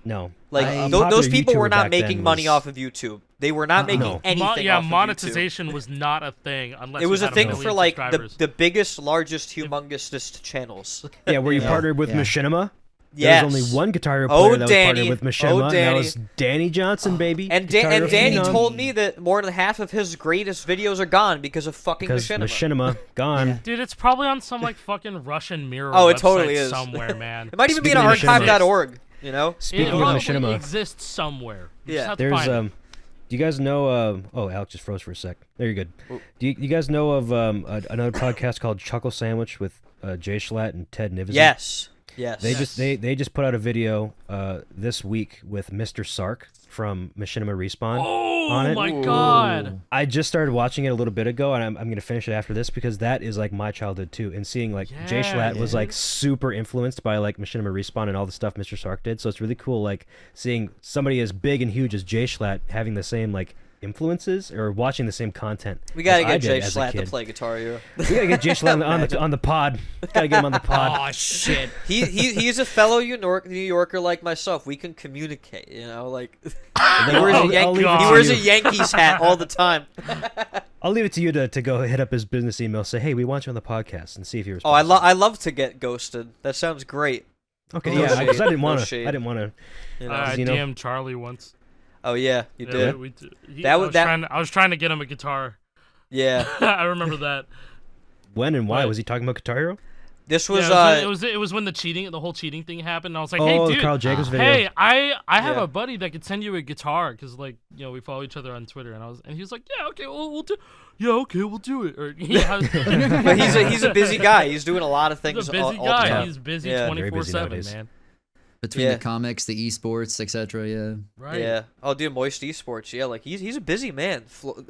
No. Like those people were not making money off of YouTube. They were not making anything. Off of monetization YouTube. was not a thing unless it was you a had thing for like the biggest, largest, humongous channels. Yeah, where you partnered with Machinima. Yes. There was only one Guitar Hero player that was partnered with Machinima. Danny. That was Danny Johnson, baby. And Danny told me that more than half of his greatest videos are gone because of fucking Machinima. Machinima gone. Dude, it's probably on some like fucking Russian mirror. Oh, it website totally is somewhere, man. It might even be on archive.org. You know, speaking of Machinima, exists somewhere. There's do you guys know? Oh, Alex just froze for a sec. There, you're good. Do you guys know of another podcast called Chuckle Sandwich with Jay Schlatt and Ted Nivison? Yes. They just put out a video this week with Mr. Sark from Machinima Respawn on it. Oh my god! I just started watching it a little bit ago, and I'm gonna finish it after this because that is like my childhood too. And seeing like Jay Schlatt was like super influenced by like Machinima Respawn and all the stuff Mr. Sark did. So it's really cool like seeing somebody as big and huge as Jay Schlatt having the same like influences or watching the same content. We gotta get Jay Schlatt to play Guitar Hero. We gotta get Jay Schlatt on the pod. Gotta get him on the pod. Oh shit! He's a fellow New Yorker like myself. We can communicate. You know, like he wears a Yankees hat all the time. I'll leave it to you to go hit up his business email, say, hey, we want you on the podcast, and see if he responds. Oh, I love to get ghosted. That sounds great. Okay, because I didn't want to. I didn't want to. You know, I DM'd Charlie once. Oh yeah, you did. I was trying to get him a guitar. Yeah, I remember that. When and why was he talking about Guitar Hero? This was it was when the whole cheating thing happened. And I was like, hey, dude, the Carl Jacobs video. Hey, I have a buddy that could send you a guitar because like we follow each other on Twitter, and he was like, yeah, okay, we'll do it. Or but he's a busy guy. He's doing a lot of things. He's a busy all guy. the time. He's busy 24/7, man. Between the comics, the esports, etc. Yeah. Right. Yeah. Oh, dude, Moist Esports. Yeah, like he's a busy man.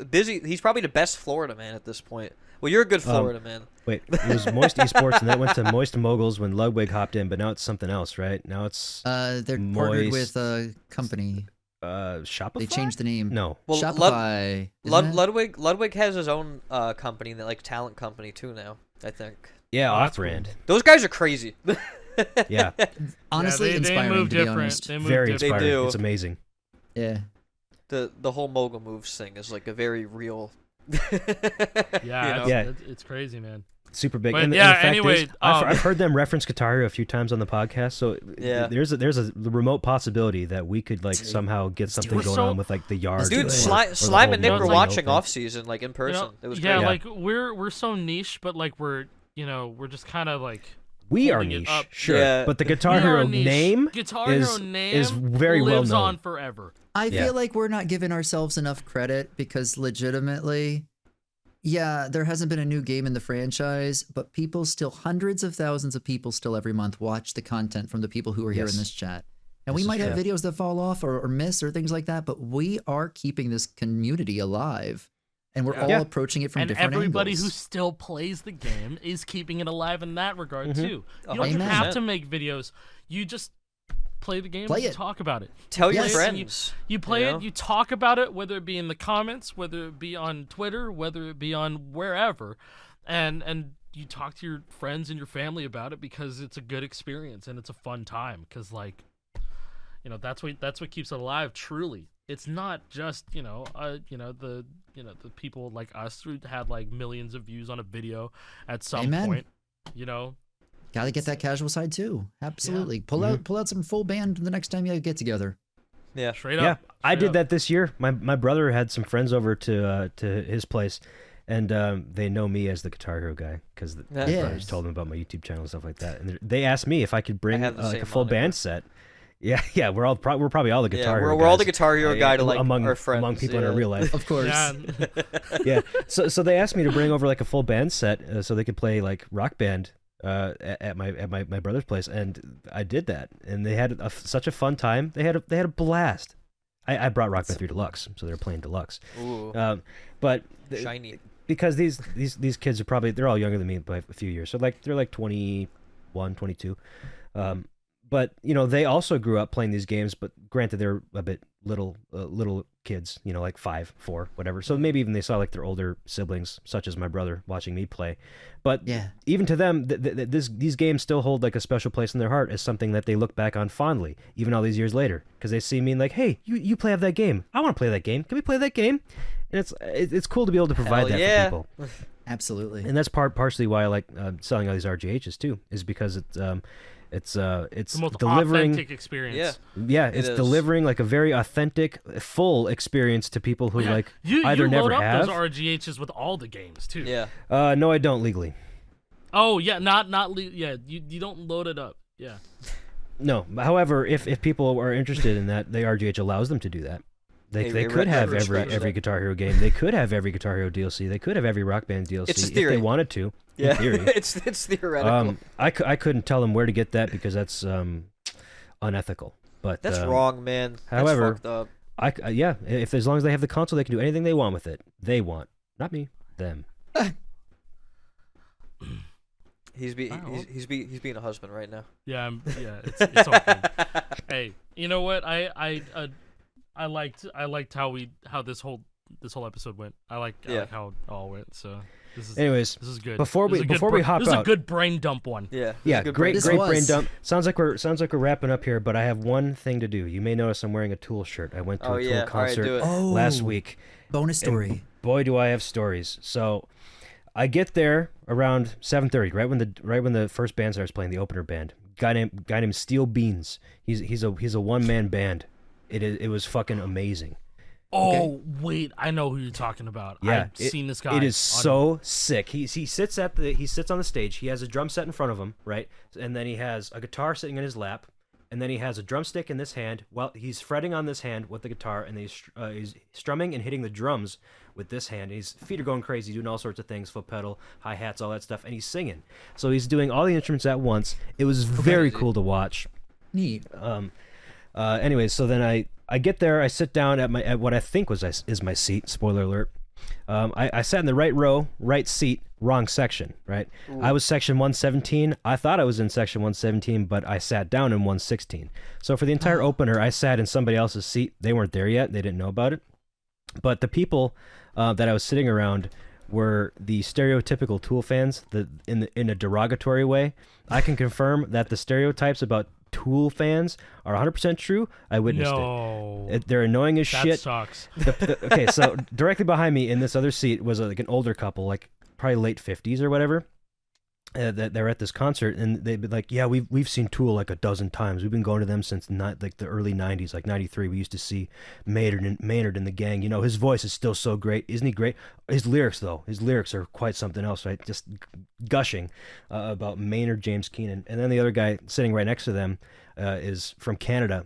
Busy. He's probably the best Florida man at this point. Well, you're a good Florida man. Wait, it was Moist Esports, and then it went to Moist Moguls when Ludwig hopped in, but now it's something else, right? Now it's they're partnered with a company. Shopify. They changed the name. No. Well, Shopify. Ludwig has his own company, that like talent company too now. I think. Yeah, off-brand. Those guys are crazy. Yeah. Honestly, inspiring, move to different. be honest. Very inspiring. They do. It's amazing. Yeah. The whole mogul moves thing is like a very real. It's crazy, man. Super big. But and yeah, the fact anyway, is, I've heard them reference Guitar Hero a few times on the podcast, so there's a remote possibility that we could like somehow get something going on with like the yard. Dude, Slime and Nick were watching off season like in person. It was great. Like we're so niche, but like we're just kind of like. We are niche, sure, but the Guitar Hero name is very well known. Lives on forever. I feel like we're not giving ourselves enough credit because legitimately, there hasn't been a new game in the franchise, but hundreds of thousands of people still every month watch the content from the people who are here in this chat. And we might have videos that fall off or miss or things like that, but we are keeping this community alive. And we're all approaching it from different angles. And everybody who still plays the game is keeping it alive in that regard, too. You don't have to make videos. You just play the game and talk about it. Tell your friends. You play it, you talk about it, whether it be in the comments, whether it be on Twitter, whether it be on wherever. And you talk to your friends and your family about it because it's a good experience and it's a fun time. Because, like, that's what keeps it alive, truly. It's not just the people like us who had like millions of views on a video at some point. Gotta get that casual side too. Absolutely. Pull out some full band the next time you get together. Yeah, straight up. Yeah, I did that this year. My brother had some friends over to his place, and they know me as the Guitar Hero guy because my brothers told them about my YouTube channel and stuff like that. And they asked me if I could bring like a full band set. Yeah, we're probably all the Guitar Hero. We're all the Guitar Hero guy to like our friends among people in our real life. Of course. Yeah. So they asked me to bring over like a full band set so they could play like Rock Band at my brother's place, and I did that, and they had such a fun time. They had a blast. I brought Rock Band 3 Deluxe, so they were playing Deluxe. Ooh. But Shiny. Because these kids are they're all younger than me by a few years, so they're like 21, 22. But they also grew up playing these games, but granted they're a bit little kids, like 5, 4, whatever. So maybe even they saw like their older siblings, such as my brother, watching me play. But even to them, these games still hold like a special place in their heart as something that they look back on fondly, even all these years later, because they see me and like, hey, you play that game. I want to play that game. Can we play that game? And it's cool to be able to provide that for people. Absolutely. And that's partially why I like selling all these RGHs too, is because it's the most delivering authentic experience. It's delivering like a very authentic, full experience to people who either never have. You load up those RGHs with all the games too. Yeah. No, I don't legally. Oh yeah, you don't load it up. Yeah. No, however, if people are interested in that, the RGH allows them to do that. They could have every Guitar Hero game. They could have every Guitar Hero DLC. They could have every Rock Band DLC if they wanted to. Yeah, in theory. it's theoretical. I couldn't tell them where to get that because that's unethical. But that's wrong, man. However, that's fucked up. If as long as they have the console, they can do anything they want with it. They want, not me, them. He's being a husband right now. Yeah, it's all good. Hey, you know what? I liked how this whole episode went. I like how it all went. So this is good. Before we hop out, this is a good brain dump one. Yeah, great brain dump. Sounds like we're wrapping up here, but I have one thing to do. You may notice I'm wearing a Tool shirt. I went to a Tool concert last week. Bonus story. Boy, do I have stories. So I get there around 7:30, right when the first band starts playing, the opener band. Guy named Steel Beans. He's a one-man band. It was fucking amazing. Oh, wait, I know who you're talking about. Yeah, I've seen this guy. It is so sick. He sits on the stage. He has a drum set in front of him, right? And then he has a guitar sitting in his lap, and then he has a drumstick in this hand. While he's fretting on this hand with the guitar, and he's strumming and hitting the drums with this hand. His feet are going crazy, doing all sorts of things, foot pedal, hi-hats, all that stuff, and he's singing. So he's doing all the instruments at once. It was very cool to watch. Neat. Anyways, so then I get there, I sit down at what I think is my seat. Spoiler alert. I sat in the right row, right seat, wrong section. Right. Ooh. I was section 117. I thought I was in section 117, but I sat down in 116. So for the entire opener, I sat in somebody else's seat. They weren't there yet. They didn't know about it. But the people that I was sitting around were the stereotypical Tool fans. In a derogatory way, I can confirm that the stereotypes about Tool fans are 100% true. I witnessed it. They're annoying as shit. That sucks. Okay, so directly behind me in this other seat was like an older couple, like probably late 50s or whatever. That they're at this concert, and they'd be like, "Yeah, we've seen Tool like a dozen times. We've been going to them since like the early '90s, like '93. We used to see Maynard and the gang. His voice is still so great, isn't he great? His lyrics are quite something else, right? Just gushing about Maynard James Keenan. And then the other guy sitting right next to them is from Canada.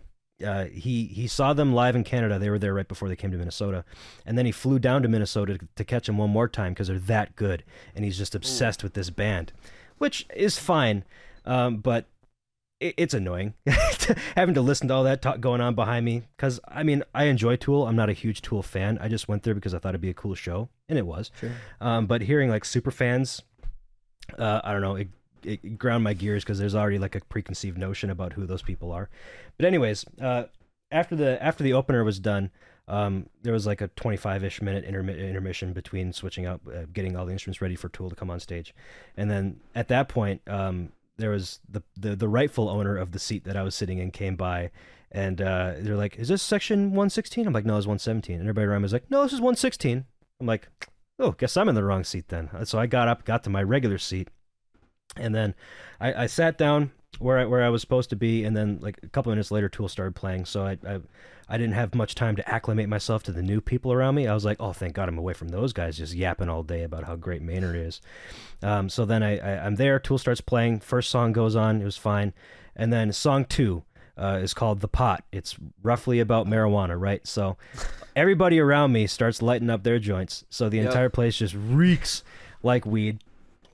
He saw them live in Canada. They were there right before they came to Minnesota, and then he flew down to Minnesota to catch them one more time because they're that good, and he's just obsessed with this band, which is fine, but it's annoying having to listen to all that talk going on behind me. Because I enjoy Tool. I'm not a huge Tool fan. I just went there because I thought it'd be a cool show, and it was. Sure. But hearing like super fans, I don't know. It ground my gears because there's already like a preconceived notion about who those people are. But anyways, after the opener was done, there was like a 25-ish minute intermission between switching out, getting all the instruments ready for Tool to come on stage, and then at that point, there was the rightful owner of the seat that I was sitting in came by, and they're like, "Is this section 116?" I'm like, "No, it's 117." And everybody around me was like, "No, this is 116." I'm like, "Oh, guess I'm in the wrong seat then." So I got up, got to my regular seat. And then I sat down where I was supposed to be, and then like a couple minutes later, Tool started playing. So I didn't have much time to acclimate myself to the new people around me. I was like, oh, thank God I'm away from those guys just yapping all day about how great Maynard is. So then I'm there. Tool starts playing. First song goes on. It was fine. And then song 2 is called The Pot. It's roughly about marijuana, right? So everybody around me starts lighting up their joints. So the entire place just reeks like weed,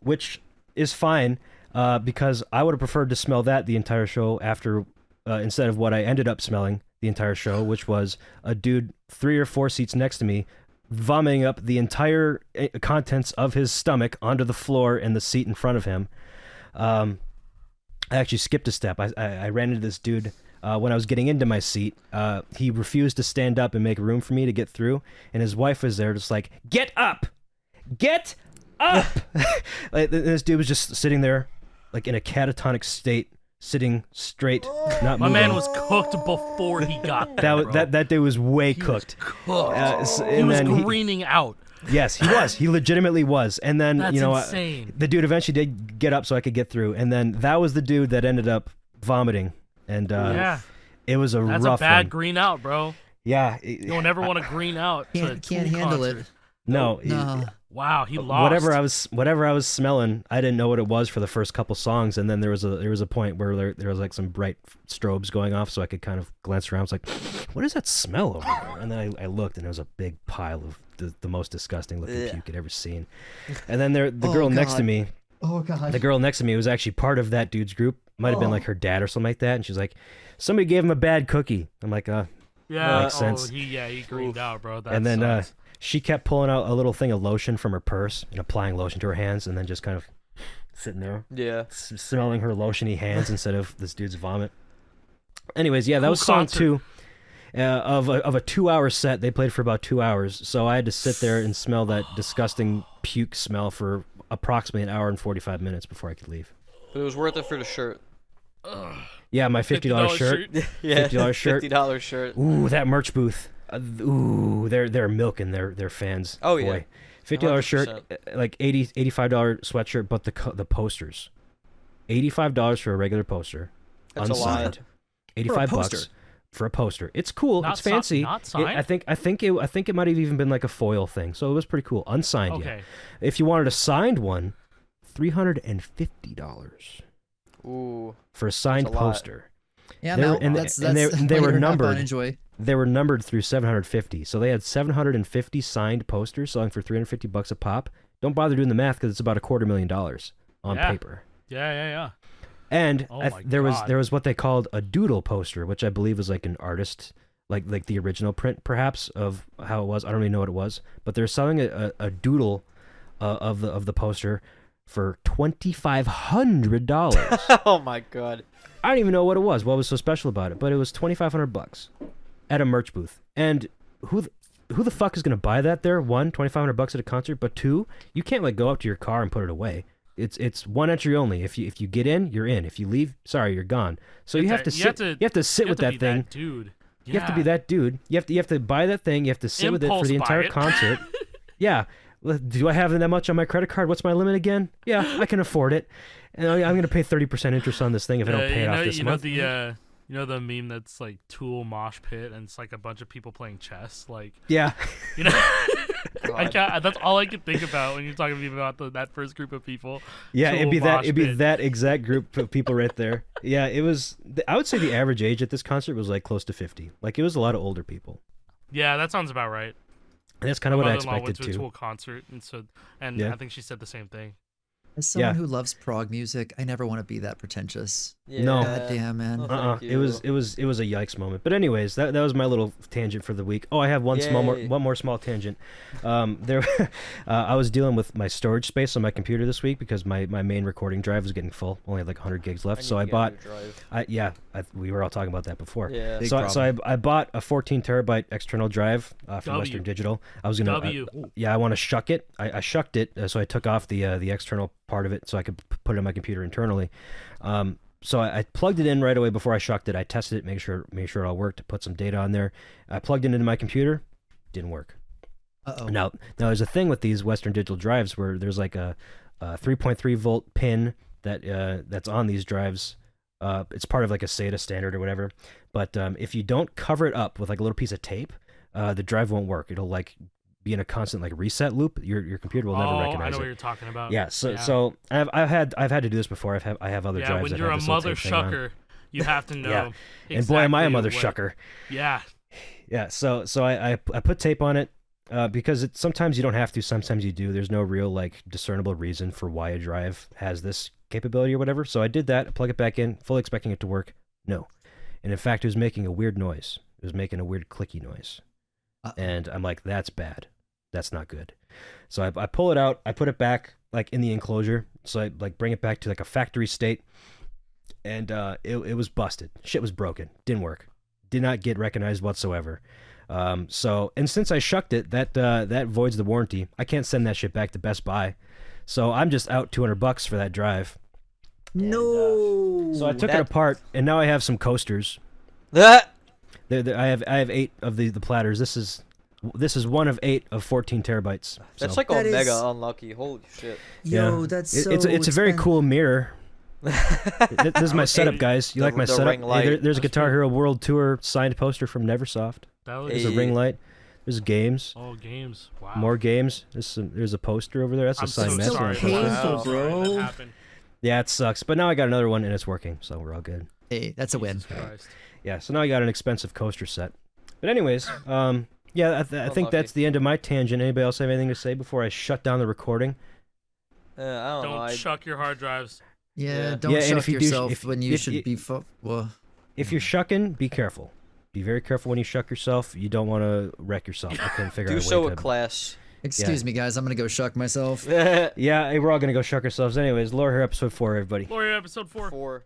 which is fine. because I would have preferred to smell that the entire show after instead of what I ended up smelling the entire show, which was a dude 3 or 4 seats next to me vomiting up the entire contents of his stomach onto the floor and the seat in front of him. I actually skipped a step. I ran into this dude when I was getting into my seat. He refused to stand up and make room for me to get through, and his wife was there just like, get up! Get up! Like, this dude was just sitting there like in a catatonic state, sitting straight, not My moving. man was cooked before he got there, that dude was way cooked. He was greening out. Yes, he was. He legitimately was. And then, That's insane. The dude eventually did get up so I could get through. And then that was the dude that ended up vomiting. And it was rough one. That's a bad green out, bro. Yeah. You don't ever want to green out. Can't handle it. No. Wow, he lost. Whatever I was smelling, I didn't know what it was for the first couple songs, and then there was a point where there was like some bright strobes going off, so I could kind of glance around. I was like, "What does that smell over there?" And then I looked, and there was a big pile of the most disgusting looking puke I'd ever seen. And then the girl next to me. Oh god. The girl next to me was actually part of that dude's group. Might have been like her dad or something like that, and she's like, "Somebody gave him a bad cookie." I'm like, yeah, makes sense. He greened out, bro. That and then sucks. She kept pulling out a little thing of lotion from her purse and applying lotion to her hands, and then just kind of sitting there, smelling her lotiony hands instead of this dude's vomit. Anyways, that was song 2 of a 2-hour set. They played for about 2 hours, so I had to sit there and smell that disgusting puke smell for approximately an hour and 45 minutes before I could leave. But it was worth it for the shirt. Yeah, my $50 shirt. Yeah, $50 shirt. $50 shirt. Ooh, that merch booth. They're milking their fans. Oh boy. yeah, $50 shirt, like $85 sweatshirt, but the posters, $85 for a regular poster, that's unsigned, a $85 lot. bucks for a poster. It's cool, Not it's fancy. not signed? I think it might have even been like a foil thing, so it was pretty cool. Unsigned yet. If you wanted a signed one, $350. Ooh, for a signed poster. Yeah, they were numbered. Enjoy. They were numbered through 750, so they had 750 signed posters selling for $350 a pop. Don't bother doing the math because it's about $250,000 on paper. Yeah. And there was what they called a doodle poster, which I believe was like an artist, like the original print perhaps of how it was. I don't really know what it was, but they're selling a doodle of the poster for $2,500. Oh my god! I don't even know what it was. What was so special about it? But it was $2,500 at a merch booth. And who the fuck is gonna buy that there? One, $2,500 at a concert, but two, you can't like go up to your car and put it away. It's one entry only. If you get in, you're in. If you leave, sorry, you're gone. So you have to sit with that thing. Dude. Yeah. You have to be that dude. You have to buy that thing. You have to sit with it for the entire concert. Yeah. Do I have that much on my credit card? What's my limit again? Yeah, I can afford it. And I'm going to pay 30% interest on this thing if I don't pay it off this month. You know the meme that's like Tool mosh pit and it's like a bunch of people playing chess, like yeah, you know. That's all I could think about when you're talking to me about that first group of people. Yeah, it'd be that exact group of people right there. Yeah, it was. I would say the average age at this concert was like close to 50. Like it was a lot of older people. Yeah, that sounds about right. And that's kind of what I expected went to too. A Tool concert, and I think she said the same thing. As someone who loves prog music, I never want to be that pretentious. Yeah. No, God damn, man. It was a yikes moment. But anyways, that was my little tangent for the week. Oh, I have one more small tangent. I was dealing with my storage space on my computer this week because my main recording drive was getting full. Only had like 100 gigs left, so I bought. We were all talking about that before. Yeah. So I bought a 14 terabyte external drive from Western Digital. I was gonna. I want to shuck it. I shucked it, so I took off the external part of it so I could put it on my computer internally. So I plugged it in right away before I shucked it. I tested it, made sure it all worked, put some data on there. I plugged it into my computer, didn't work. Uh-oh. Now there's a thing with these Western Digital drives where there's like a 3.3 volt pin that's on these drives. It's part of like a SATA standard or whatever. But if you don't cover it up with like a little piece of tape, the drive won't work. It'll like be in a constant like reset loop. Your computer will never recognize it. I know what you're talking about. Yeah. So I've had to do this before. I have other drives. When you're a mother shucker, you have to know. Yeah. And boy, am I a mother shucker. Yeah. Yeah. So I put tape on it. because sometimes you don't have to, sometimes you do. There's no real like discernible reason for why a drive has this capability or whatever. So I did that, plug it back in, fully expecting it to work. No. And in fact, it was making a weird noise. It was making a weird clicky noise. And I'm like, that's bad. That's not good. So I pull it out, I put it back like in the enclosure. So I like bring it back to like a factory state. And it was busted. Shit was broken. Didn't work. Did not get recognized whatsoever. And since I shucked it, that voids the warranty. I can't send that shit back to Best Buy. So I'm just out $200 for that drive. No. So I took it apart, and now I have some coasters. I have 8 of the platters. This is one of 8 of 14 terabytes. That's like Omega unlucky. Holy shit. Yo, that's so it's a very cool mirror. This is my setup, guys. You like my setup? Hey, there's a Guitar Hero World Tour signed poster from Neversoft. There's a ring light. There's games. Oh, games! Wow. More games. There's a poster over there. That's a signed so message. painful, bro. Yeah, it sucks. But now I got another one and it's working, so we're all good. Hey, that's a win. Yeah, so now I got an expensive coaster set. But anyways, yeah, I think that's the end of my tangent. Anybody else have anything to say before I shut down the recording? I don't know. Don't shuck your hard drives. Yeah, don't shuck yourself when you should be. Well, if you're shucking, be careful. Be very careful when you shuck yourself. You don't want to wreck yourself. I couldn't figure out a way to... Do so with class. Excuse me, guys. I'm gonna go shuck myself. Yeah, we're all gonna go shuck ourselves. Anyways, Lore here, episode 4, everybody. Lore here, episode 4.